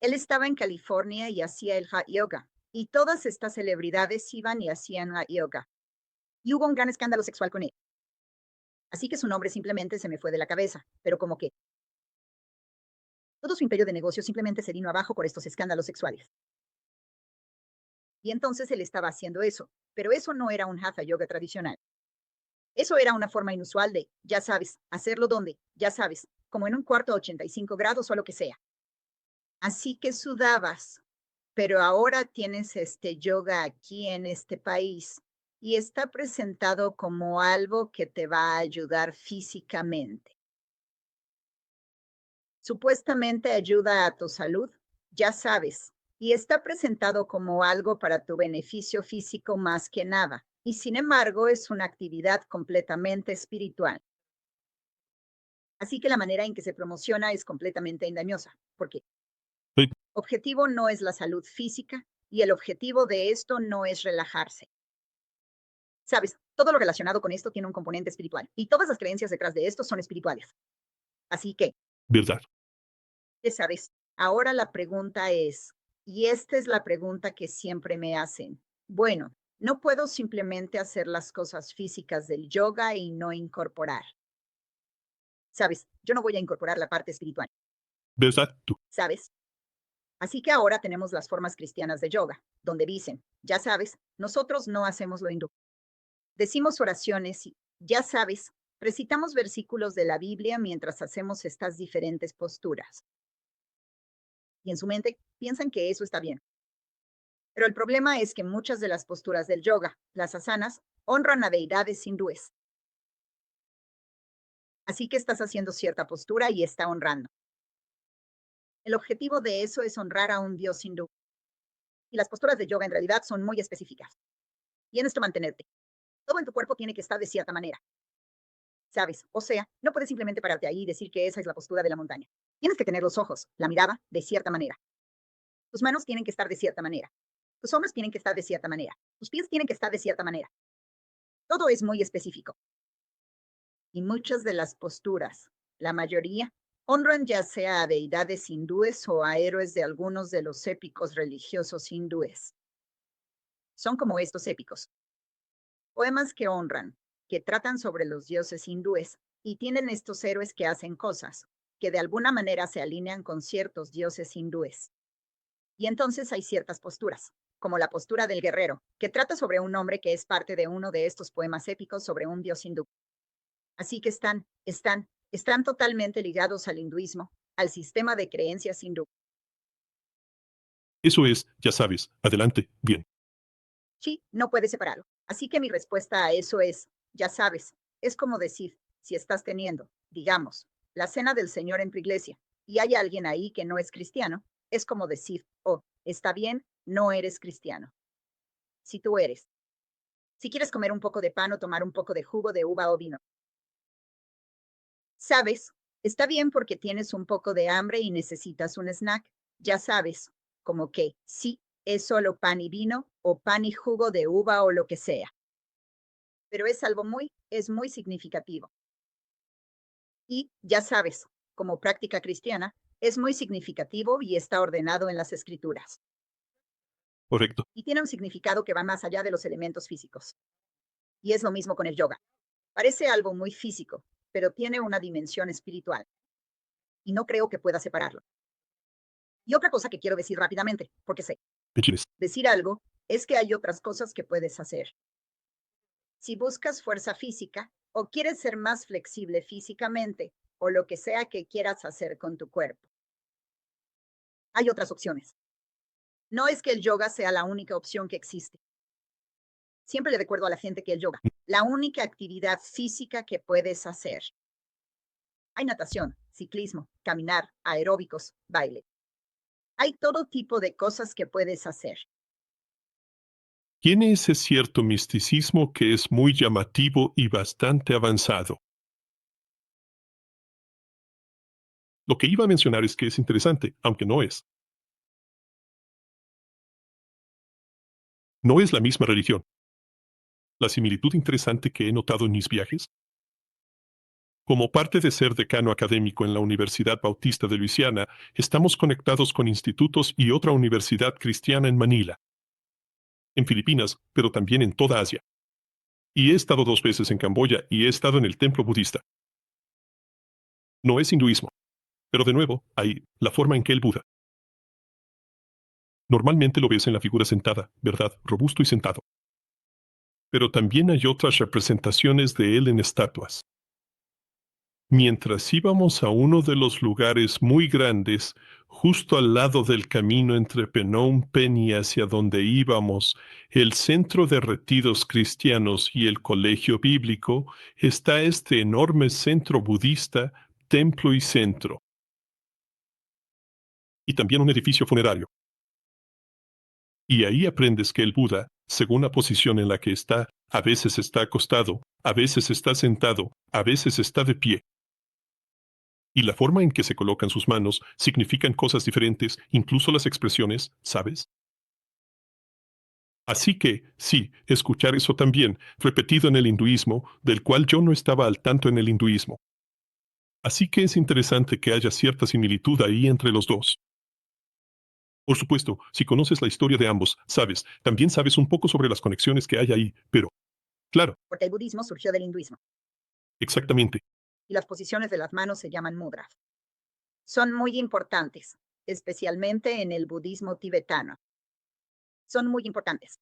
Él estaba en California y hacía el hot yoga, y todas estas celebridades iban y hacían hot yoga. Y hubo un gran escándalo sexual con él. Así que su nombre simplemente se me fue de la cabeza, pero como que todo su imperio de negocios simplemente se vino abajo por estos escándalos sexuales. Y entonces él estaba haciendo eso, pero eso no era un hatha yoga tradicional. Eso era una forma inusual de, ya sabes, hacerlo donde, ya sabes, como en un cuarto a 85 grados o lo que sea. Así que sudabas, pero ahora tienes este yoga aquí en este país y está presentado como algo que te va a ayudar físicamente. Supuestamente ayuda a tu salud, ya sabes, y está presentado como algo para tu beneficio físico más que nada, y sin embargo es una actividad completamente espiritual. Así que la manera en que se promociona es completamente engañosa, porque Sí, objetivo no es la salud física y el objetivo de esto no es relajarse. Sabes, todo lo relacionado con esto tiene un componente espiritual y todas las creencias detrás de esto son espirituales. Así que, verdad. ya sabes, ahora la pregunta es, y esta es la pregunta que siempre me hacen. Bueno, no puedo simplemente hacer las cosas físicas del yoga y no incorporar. Sabes, yo no voy a incorporar la parte espiritual, ¿Verdad tú? ¿sabes? Así que ahora tenemos las formas cristianas de yoga, donde dicen, ya sabes, nosotros no hacemos lo hindú. Decimos oraciones y, ya sabes, recitamos versículos de la Biblia mientras hacemos estas diferentes posturas. Y en su mente piensan que eso está bien. Pero el problema es que muchas de las posturas del yoga, las asanas, honran a deidades hindúes. Así que estás haciendo cierta postura y está honrando. El objetivo de eso es honrar a un dios hindú. Y las posturas de yoga en realidad son muy específicas. Tienes que mantenerte. Todo en tu cuerpo tiene que estar de cierta manera. ¿Sabes? O sea, no puedes simplemente pararte ahí y decir que esa es la postura de la montaña. Tienes que tener los ojos, la mirada, de cierta manera. Tus manos tienen que estar de cierta manera. Tus hombros tienen que estar de cierta manera. Tus pies tienen que estar de cierta manera. Todo es muy específico. Y muchas de las posturas, la mayoría, honran ya sea a deidades hindúes o a héroes de algunos de los épicos religiosos hindúes. Son como estos épicos. Poemas que honran, que tratan sobre los dioses hindúes y tienen estos héroes que hacen cosas, que de alguna manera se alinean con ciertos dioses hindúes. Y entonces hay ciertas posturas, como la postura del guerrero, que trata sobre un hombre que es parte de uno de estos poemas épicos sobre un dios hindú. Así que están totalmente ligados al hinduismo, al sistema de creencias hindú. Eso es, ya sabes. Adelante. Bien. Sí, no puedes separarlo. Así que mi respuesta a eso es, ya sabes, es como decir, si estás teniendo, digamos, la cena del Señor en tu iglesia y hay alguien ahí que no es cristiano, es como decir, oh, está bien, no eres cristiano. Si tú eres, si quieres comer un poco de pan o tomar un poco de jugo de uva o vino, sabes, está bien porque tienes un poco de hambre y necesitas un snack, ya sabes, como que sí, es solo pan y vino o pan y jugo de uva o lo que sea. Pero es muy significativo. Y ya sabes, como práctica cristiana, es muy significativo y está ordenado en las escrituras. Correcto. Y tiene un significado que va más allá de los elementos físicos. Y es lo mismo con el yoga. Parece algo muy físico, pero tiene una dimensión espiritual. Y no creo que pueda separarlo. Y otra cosa que quiero decir rápidamente, porque sé, Begines. decir algo es que hay otras cosas que puedes hacer. Si buscas fuerza física o quieres ser más flexible físicamente o lo que sea que quieras hacer con tu cuerpo, hay otras opciones. No es que el yoga sea la única opción que existe. Siempre le recuerdo a la gente que el yoga, la única actividad física que puedes hacer. Hay natación, ciclismo, caminar, aeróbicos, baile. Hay todo tipo de cosas que puedes hacer. Tiene ese cierto misticismo que es muy llamativo y bastante avanzado. Lo que iba a mencionar es que es interesante, aunque no es. No es la misma religión. La similitud interesante que he notado en mis viajes. Como parte de ser decano académico en la Universidad Bautista de Luisiana, estamos conectados con institutos y otra universidad cristiana en Manila, en Filipinas, pero también en toda Asia. Y he estado 2 veces en Camboya y he estado en el templo budista. No es hinduismo, pero de nuevo, hay la forma en que el Buda. Normalmente lo ves en la figura sentada, ¿verdad? Robusto y sentado. Pero también hay otras representaciones de él en estatuas. Mientras íbamos a uno de los lugares muy grandes, justo al lado del camino entre Phnom Penh y hacia donde íbamos, el centro de retiros cristianos y el colegio bíblico, está este enorme centro budista, templo y centro. Y también un edificio funerario. Y ahí aprendes que el Buda, según la posición en la que está, a veces está acostado, a veces está sentado, a veces está de pie. Y la forma en que se colocan sus manos significan cosas diferentes, incluso las expresiones, ¿sabes? Así que, sí, escuchar eso también, repetido en el hinduismo, del cual yo no estaba al tanto en el hinduismo. Así que es interesante que haya cierta similitud ahí entre los dos. Por supuesto, si conoces la historia de ambos, sabes, también sabes un poco sobre las conexiones que hay ahí, pero, claro, Porque el budismo surgió del hinduismo exactamente. y las posiciones de las manos se llaman mudras. Son muy importantes, especialmente en el budismo tibetano. Son muy importantes.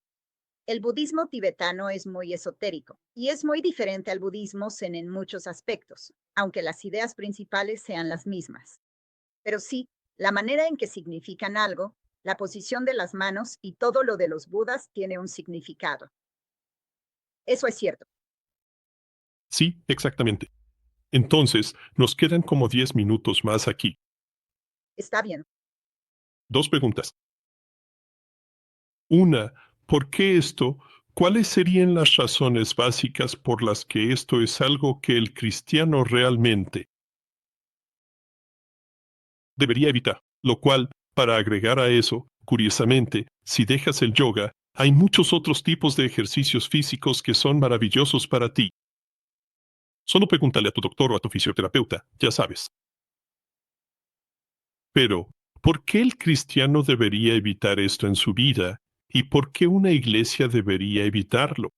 El budismo tibetano es muy esotérico y es muy diferente al budismo zen en muchos aspectos, aunque las ideas principales sean las mismas. Pero sí, la manera en que significan algo, la posición de las manos y todo lo de los budas tiene un significado. Eso es cierto. Sí, exactamente. Entonces, nos quedan como 10 minutos más aquí. Está bien. 2 preguntas. Una, ¿por qué esto? ¿Cuáles serían las razones básicas por las que esto es algo que el cristiano realmente debería evitar? Lo cual, para agregar a eso, curiosamente, si dejas el yoga, hay muchos otros tipos de ejercicios físicos que son maravillosos para ti. Solo pregúntale a tu doctor o a tu fisioterapeuta, ya sabes. Pero, ¿por qué el cristiano debería evitar esto en su vida? ¿Y por qué una iglesia debería evitarlo?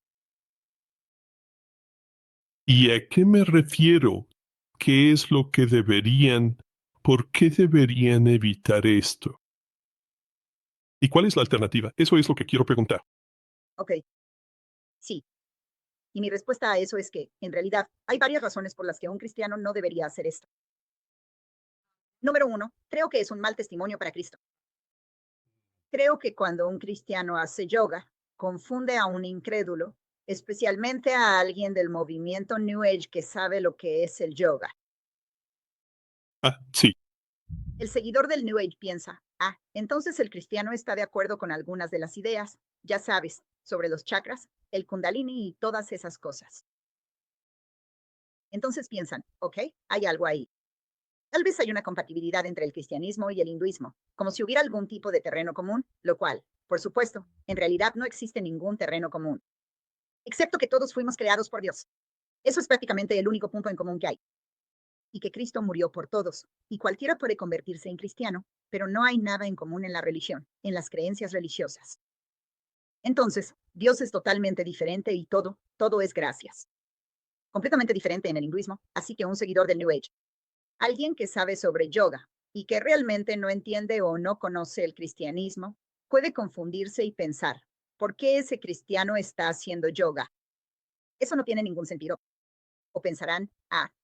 ¿Y a qué me refiero? ¿Qué es lo que deberían? ¿Por qué deberían evitar esto? ¿Y cuál es la alternativa? Eso es lo que quiero preguntar. Ok. Sí. Y mi respuesta a eso es que, en realidad, hay varias razones por las que un cristiano no debería hacer esto. Número uno, creo que es un mal testimonio para Cristo. Creo que cuando un cristiano hace yoga, confunde a un incrédulo, especialmente a alguien del movimiento New Age que sabe lo que es el yoga. Ah, sí, El seguidor del New Age piensa, entonces el cristiano está de acuerdo con algunas de las ideas, ya sabes, sobre los chakras, el kundalini y todas esas cosas. Entonces piensan, ok, hay algo ahí. Tal vez hay una compatibilidad entre el cristianismo y el hinduismo, como si hubiera algún tipo de terreno común, lo cual, por supuesto, en realidad no existe ningún terreno común, excepto que todos fuimos creados por Dios. Eso es prácticamente el único punto en común que hay. Y que Cristo murió por todos, y cualquiera puede convertirse en cristiano, pero no hay nada en común en la religión, en las creencias religiosas. Entonces, Dios es totalmente diferente y todo es gracias. completamente diferente en el hinduismo, así que un seguidor del New Age, alguien que sabe sobre yoga y que realmente no entiende o no conoce el cristianismo, puede confundirse y pensar, ¿por qué ese cristiano está haciendo yoga? Eso no tiene ningún sentido. O pensarán,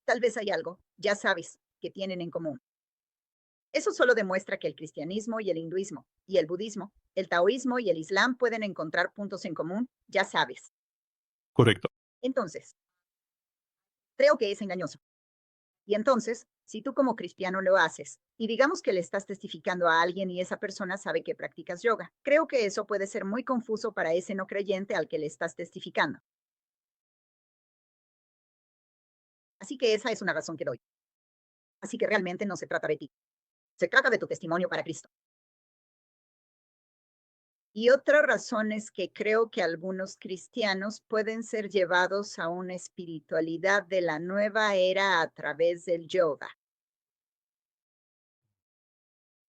tal vez hay algo, ya sabes, que tienen en común. Eso solo demuestra que el cristianismo y el hinduismo, y el budismo, el taoísmo y el islam pueden encontrar puntos en común, ya sabes. Correcto. Entonces, creo que es engañoso. Y entonces, si tú como cristiano lo haces, y digamos que le estás testificando a alguien y esa persona sabe que practicas yoga, creo que eso puede ser muy confuso para ese no creyente al que le estás testificando. Así que esa es una razón que doy. Así que realmente no se trata de ti. Se trata de tu testimonio para Cristo. Y otra razón es que creo que algunos cristianos pueden ser llevados a una espiritualidad de la nueva era a través del yoga.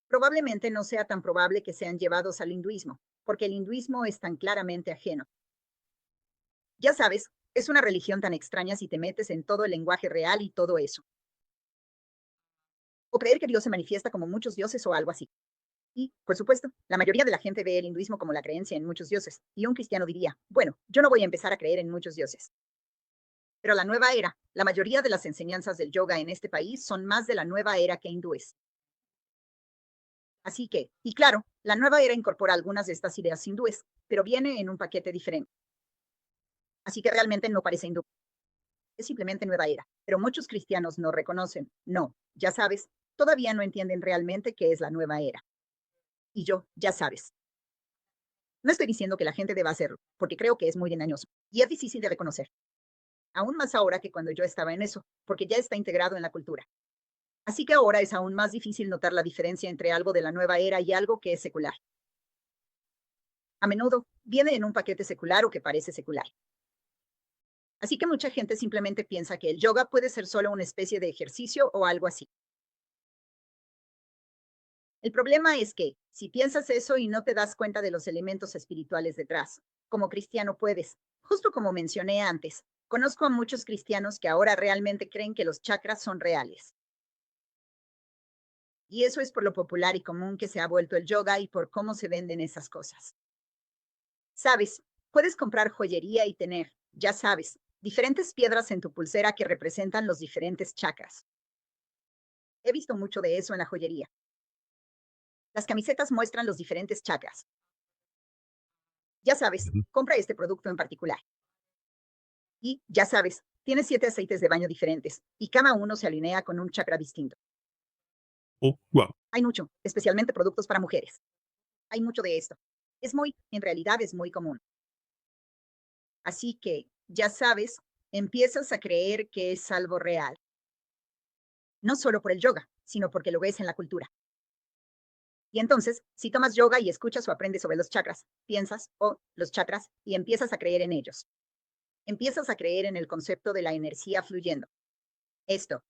Probablemente no sea tan probable que sean llevados al hinduismo, porque el hinduismo es tan claramente ajeno. Ya sabes, es una religión tan extraña si te metes en todo el lenguaje real y todo eso. O creer que Dios se manifiesta como muchos dioses o algo así. Y, por supuesto, la mayoría de la gente ve el hinduismo como la creencia en muchos dioses, y un cristiano diría, bueno, yo no voy a empezar a creer en muchos dioses. Pero la nueva era, la mayoría de las enseñanzas del yoga en este país son más de la nueva era que hindúes. Así que, y claro, la nueva era incorpora algunas de estas ideas hindúes, pero viene en un paquete diferente. Así que realmente no parece hindú. Es simplemente nueva era. Pero muchos cristianos no reconocen. No, ya sabes, todavía no entienden realmente qué es la nueva era. Y yo, ya sabes. No estoy diciendo que la gente deba hacerlo, porque creo que es muy engañoso y es difícil de reconocer. Aún más ahora que cuando yo estaba en eso, porque ya está integrado en la cultura. Así que ahora es aún más difícil notar la diferencia entre algo de la nueva era y algo que es secular. A menudo viene en un paquete secular o que parece secular. Así que mucha gente simplemente piensa que el yoga puede ser solo una especie de ejercicio o algo así. El problema es que, si piensas eso y no te das cuenta de los elementos espirituales detrás, como cristiano puedes, justo como mencioné antes, conozco a muchos cristianos que ahora realmente creen que los chakras son reales. Y eso es por lo popular y común que se ha vuelto el yoga y por cómo se venden esas cosas. Sabes, puedes comprar joyería y tener, ya sabes, diferentes piedras en tu pulsera que representan los diferentes chakras. He visto mucho de eso en la joyería. Las camisetas muestran los diferentes chakras. Ya sabes, Ujú. compra este producto en particular. Y, ya sabes, tiene 7 aceites de baño diferentes, y cada uno se alinea con un chakra distinto. Oh, wow. Hay mucho, especialmente productos para mujeres. Hay mucho de esto. En realidad es muy común. Así que, ya sabes, empiezas a creer que es algo real. No solo por el yoga, sino porque lo ves en la cultura. Y entonces, si tomas yoga y escuchas o aprendes sobre los chakras, piensas, los chakras, y empiezas a creer en ellos. Empiezas a creer en el concepto de la energía fluyendo. Esto,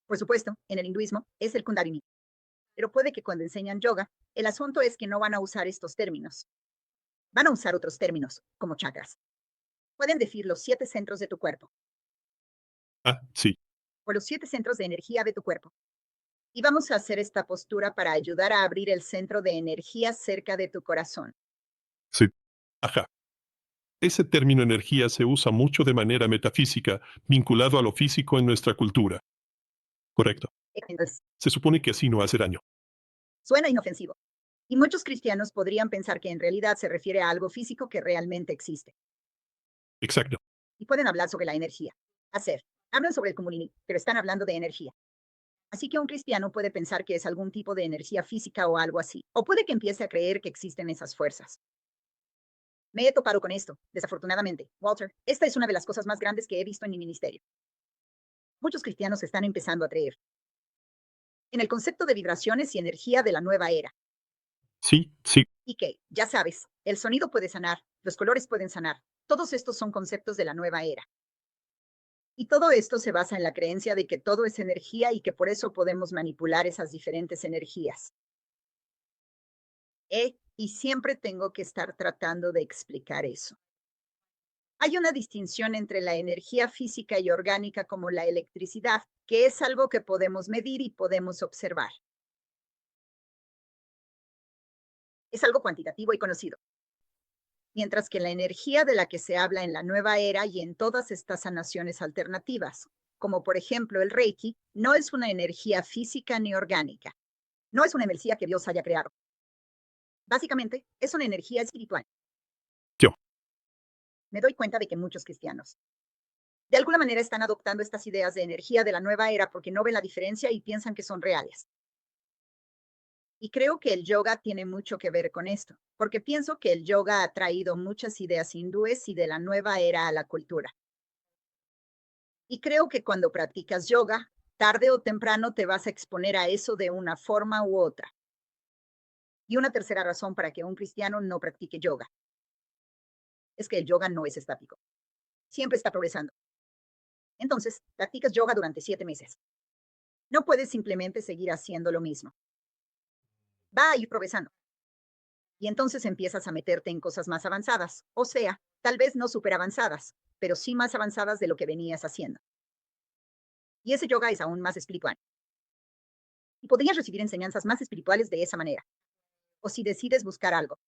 por supuesto, en el hinduismo es el Kundalini. Pero puede que cuando enseñan yoga, el asunto es que no van a usar estos términos. Van a usar otros términos, como chakras. Pueden decir los 7 centros de tu cuerpo, Ah, sí, o los 7 centros de energía de tu cuerpo. Y vamos a hacer esta postura para ayudar a abrir el centro de energía cerca de tu corazón. sí. Ajá. Ese término energía se usa mucho de manera metafísica, vinculado a lo físico en nuestra cultura. Correcto. Entonces, Se supone que así no hace daño. suena inofensivo. Y muchos cristianos podrían pensar que en realidad se refiere a algo físico que realmente existe. Exacto. Y pueden hablar sobre la energía. Hacer. Hablan sobre el Kundalini, pero están hablando de energía. Así que un cristiano puede pensar que es algún tipo de energía física o algo así. O puede que empiece a creer que existen esas fuerzas. Me he topado con esto, desafortunadamente. Walter, esta es una de las cosas más grandes que he visto en mi ministerio. Muchos cristianos están empezando a creer en el concepto de vibraciones y energía de la nueva era. Sí, sí. Y que, ya sabes, el sonido puede sanar, los colores pueden sanar. Todos estos son conceptos de la nueva era. Y todo esto se basa en la creencia de que todo es energía y que por eso podemos manipular esas diferentes energías. Y siempre tengo que estar tratando de explicar eso. Hay una distinción entre la energía física y orgánica como la electricidad, que es algo que podemos medir y podemos observar. Es algo cuantitativo y conocido. Mientras que la energía de la que se habla en la nueva era y en todas estas sanaciones alternativas, como por ejemplo el Reiki, no es una energía física ni orgánica. No es una energía que Dios haya creado. Básicamente, es una energía espiritual. Yo. Me doy cuenta de que muchos cristianos, de alguna manera, están adoptando estas ideas de energía de la nueva era porque no ven la diferencia y piensan que son reales. Y creo que el yoga tiene mucho que ver con esto, porque pienso que el yoga ha traído muchas ideas hindúes y de la nueva era a la cultura. Y creo que cuando practicas yoga, tarde o temprano te vas a exponer a eso de una forma u otra. Y una tercera razón para que un cristiano no practique yoga es que el yoga no es estático. Siempre está progresando. Entonces, practicas yoga durante 7 meses. No puedes simplemente seguir haciendo lo mismo. Va a ir progresando. Y entonces empiezas a meterte en cosas más avanzadas. O sea, tal vez no súper avanzadas, pero sí más avanzadas de lo que venías haciendo. Y ese yoga es aún más espiritual. Y podrías recibir enseñanzas más espirituales de esa manera. O si decides buscar algo.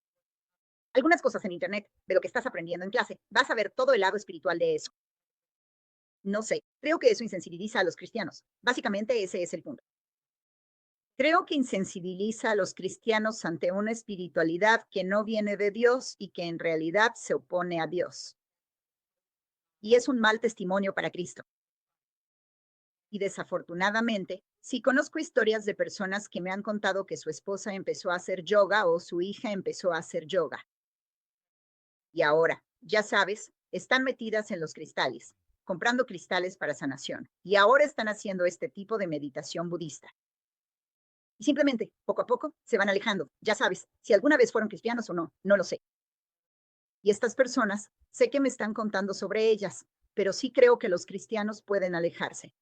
Algunas cosas en Internet de lo que estás aprendiendo en clase, vas a ver todo el lado espiritual de eso. No sé, creo que eso insensibiliza a los cristianos. Básicamente ese es el punto. Creo que insensibiliza a los cristianos ante una espiritualidad que no viene de Dios y que en realidad se opone a Dios. Y es un mal testimonio para Cristo. Y desafortunadamente, sí conozco historias de personas que me han contado que su esposa empezó a hacer yoga o su hija empezó a hacer yoga. Y ahora, ya sabes, están metidas en los cristales, comprando cristales para sanación. Y ahora están haciendo este tipo de meditación budista. Y simplemente, poco a poco, se van alejando. Ya sabes, si alguna vez fueron cristianos o no, no lo sé. Y estas personas, sé que me están contando sobre ellas, pero sí creo que los cristianos pueden alejarse.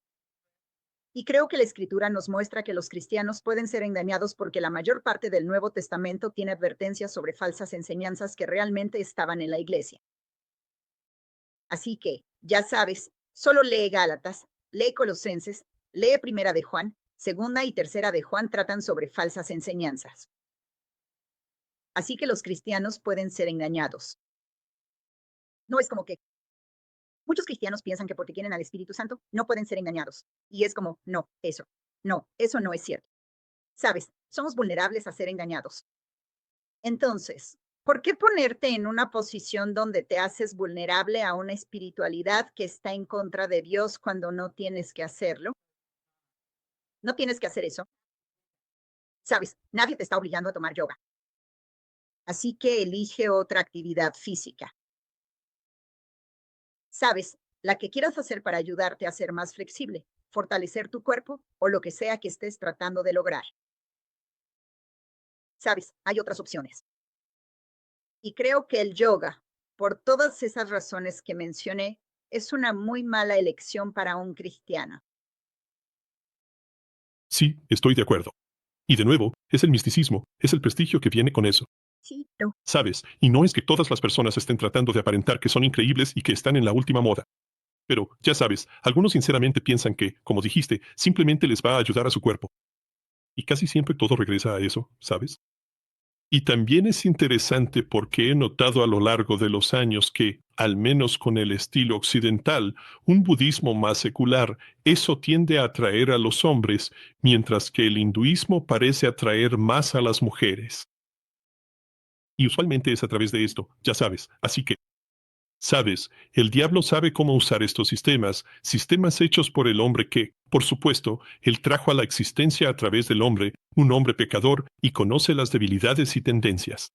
Y creo que la Escritura nos muestra que los cristianos pueden ser engañados porque la mayor parte del Nuevo Testamento tiene advertencias sobre falsas enseñanzas que realmente estaban en la iglesia. Así que, ya sabes, solo lee Gálatas, lee Colosenses, lee Primera de Juan, Segunda y Tercera de Juan tratan sobre falsas enseñanzas. Así que los cristianos pueden ser engañados. No es como que muchos cristianos piensan que porque tienen al Espíritu Santo no pueden ser engañados. Y es como, no, eso no es cierto. Sabes, somos vulnerables a ser engañados. Entonces, ¿por qué ponerte en una posición donde te haces vulnerable a una espiritualidad que está en contra de Dios cuando no tienes que hacerlo? No tienes que hacer eso. Sabes, nadie te está obligando a tomar yoga. Así que elige otra actividad física. Sabes, la que quieras hacer para ayudarte a ser más flexible, fortalecer tu cuerpo o lo que sea que estés tratando de lograr. Sabes, hay otras opciones. Y creo que el yoga, por todas esas razones que mencioné, es una muy mala elección para un cristiano. Sí, estoy de acuerdo. Y de nuevo, es el misticismo, es el prestigio que viene con eso. Sí, no. ¿Sabes? Y no es que todas las personas estén tratando de aparentar que son increíbles y que están en la última moda. Pero, ya sabes, algunos sinceramente piensan que, como dijiste, simplemente les va a ayudar a su cuerpo. Y casi siempre todo regresa a eso, ¿sabes? Y también es interesante porque he notado a lo largo de los años que, al menos con el estilo occidental, un budismo más secular, eso tiende a atraer a los hombres, mientras que el hinduismo parece atraer más a las mujeres. Y usualmente es a través de esto, ya sabes, así que, sabes, el diablo sabe cómo usar estos sistemas, sistemas hechos por el hombre que, por supuesto, él trajo a la existencia a través del hombre, un hombre pecador, y conoce las debilidades y tendencias.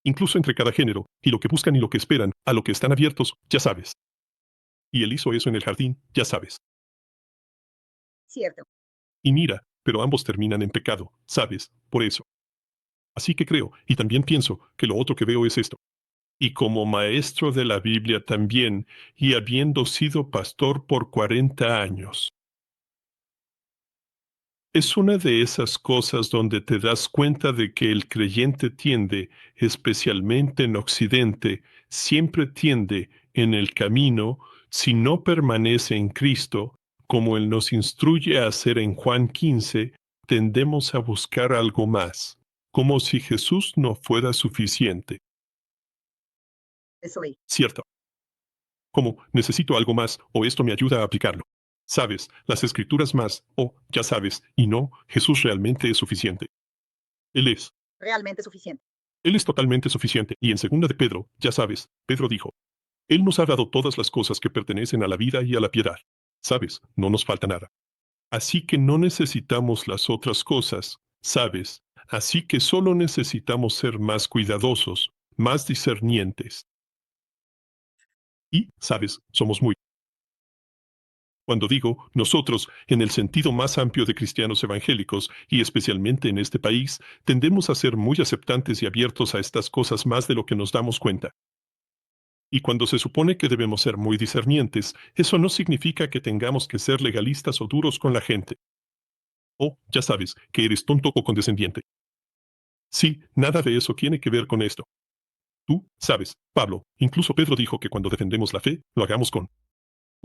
Incluso entre cada género, y lo que buscan y lo que esperan, a lo que están abiertos, ya sabes. Y él hizo eso en el jardín, ya sabes. Cierto. Y mira, pero ambos terminan en pecado, ¿sabes? Por eso. Así que creo, y también pienso, que lo otro que veo es esto. Y como maestro de la Biblia también, y habiendo sido pastor por 40 años. Es una de esas cosas donde te das cuenta de que el creyente tiende, especialmente en Occidente, siempre tiende en el camino si no permanece en Cristo, como Él nos instruye a hacer en Juan 15, tendemos a buscar algo más, como si Jesús no fuera suficiente. Eso es. Cierto. Como necesito algo más o esto me ayuda a aplicarlo. Sabes, las escrituras más, o ya sabes, y no, Jesús realmente es suficiente. Él es. Realmente suficiente. Él es totalmente suficiente. Y en segunda de Pedro, ya sabes, Pedro dijo, Él nos ha dado todas las cosas que pertenecen a la vida y a la piedad. Sabes, no nos falta nada. Así que no necesitamos las otras cosas, sabes. Así que solo necesitamos ser más cuidadosos, más discernientes. Y, sabes, somos muy. Cuando digo nosotros, en el sentido más amplio de cristianos evangélicos, y especialmente en este país, tendemos a ser muy aceptantes y abiertos a estas cosas más de lo que nos damos cuenta. Y cuando se supone que debemos ser muy discernientes, eso no significa que tengamos que ser legalistas o duros con la gente. O, ya sabes, que eres tonto o condescendiente. Sí, nada de eso tiene que ver con esto. Tú, sabes, Pablo, incluso Pedro dijo que cuando defendemos la fe, lo hagamos con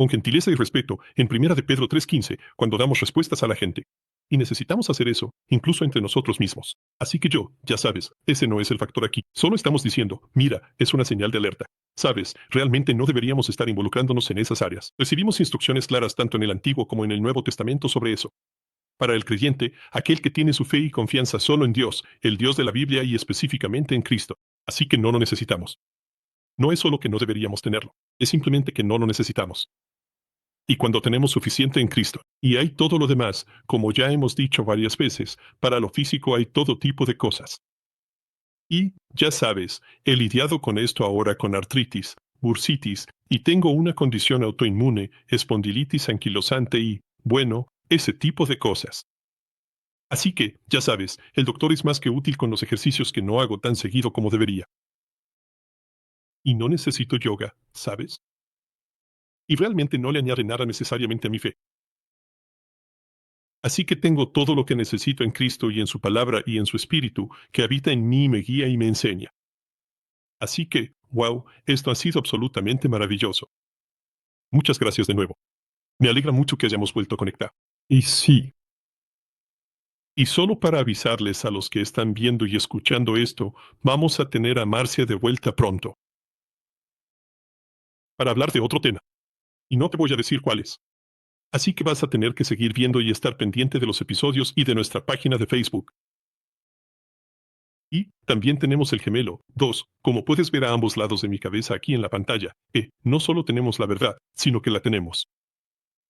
gentileza y respeto, en Primera de Pedro 3:15, cuando damos respuestas a la gente. Y necesitamos hacer eso, incluso entre nosotros mismos. Así que yo, ya sabes, ese no es el factor aquí. Solo estamos diciendo, mira, es una señal de alerta. Sabes, realmente no deberíamos estar involucrándonos en esas áreas. Recibimos instrucciones claras tanto en el Antiguo como en el Nuevo Testamento sobre eso. Para el creyente, aquel que tiene su fe y confianza solo en Dios, el Dios de la Biblia y específicamente en Cristo. Así que no lo necesitamos. No es solo que no deberíamos tenerlo, es simplemente que no lo necesitamos. Y cuando tenemos suficiente en Cristo, y hay todo lo demás, como ya hemos dicho varias veces, para lo físico hay todo tipo de cosas. Y, ya sabes, he lidiado con esto ahora con artritis, bursitis, y tengo una condición autoinmune, espondilitis anquilosante y, bueno, ese tipo de cosas. Así que, ya sabes, el doctor es más que útil con los ejercicios que no hago tan seguido como debería. Y no necesito yoga, ¿sabes? Y realmente no le añade nada necesariamente a mi fe. Así que tengo todo lo que necesito en Cristo y en su palabra y en su espíritu, que habita en mí y me guía y me enseña. Así que, wow, esto ha sido absolutamente maravilloso. Muchas gracias de nuevo. Me alegra mucho que hayamos vuelto a conectar. Y sí. Y solo para avisarles a los que están viendo y escuchando esto, vamos a tener a Marcia de vuelta pronto. Para hablar de otro tema. Y no te voy a decir cuál es. Así que vas a tener que seguir viendo y estar pendiente de los episodios y de nuestra página de Facebook. Y también tenemos el gemelo 2, como puedes ver a ambos lados de mi cabeza aquí en la pantalla. No solo tenemos la verdad, sino que la tenemos.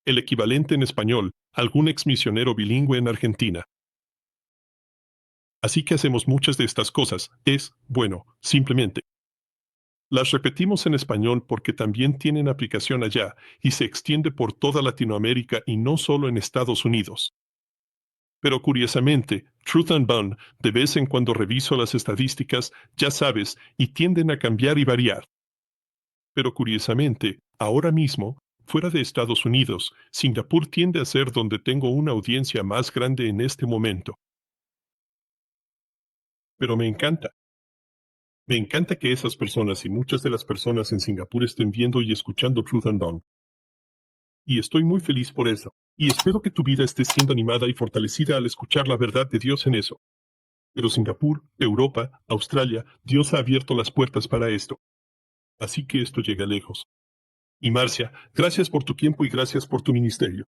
El equivalente en español, algún ex misionero bilingüe en Argentina. Así que hacemos muchas de estas cosas, bueno, simplemente. Las repetimos en español porque también tienen aplicación allá y se extiende por toda Latinoamérica y no solo en Estados Unidos. Pero curiosamente, Truth and Bun, de vez en cuando reviso las estadísticas, ya sabes, y tienden a cambiar y variar. Pero curiosamente, ahora mismo, fuera de Estados Unidos, Singapur tiende a ser donde tengo una audiencia más grande en este momento. Pero me encanta. Me encanta que esas personas y muchas de las personas en Singapur estén viendo y escuchando Truth and Bun. Y estoy muy feliz por eso. Y espero que tu vida esté siendo animada y fortalecida al escuchar la verdad de Dios en eso. Pero Singapur, Europa, Australia, Dios ha abierto las puertas para esto. Así que esto llega lejos. Y Marcia, gracias por tu tiempo y gracias por tu ministerio.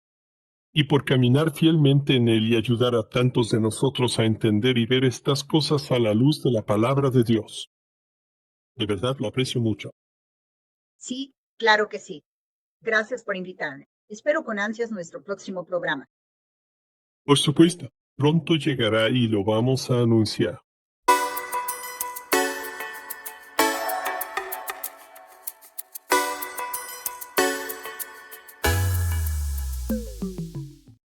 Y por caminar fielmente en él y ayudar a tantos de nosotros a entender y ver estas cosas a la luz de la palabra de Dios. De verdad lo aprecio mucho. Sí, claro que sí. Gracias por invitarme. Espero con ansias nuestro próximo programa. Por supuesto, pronto llegará y lo vamos a anunciar.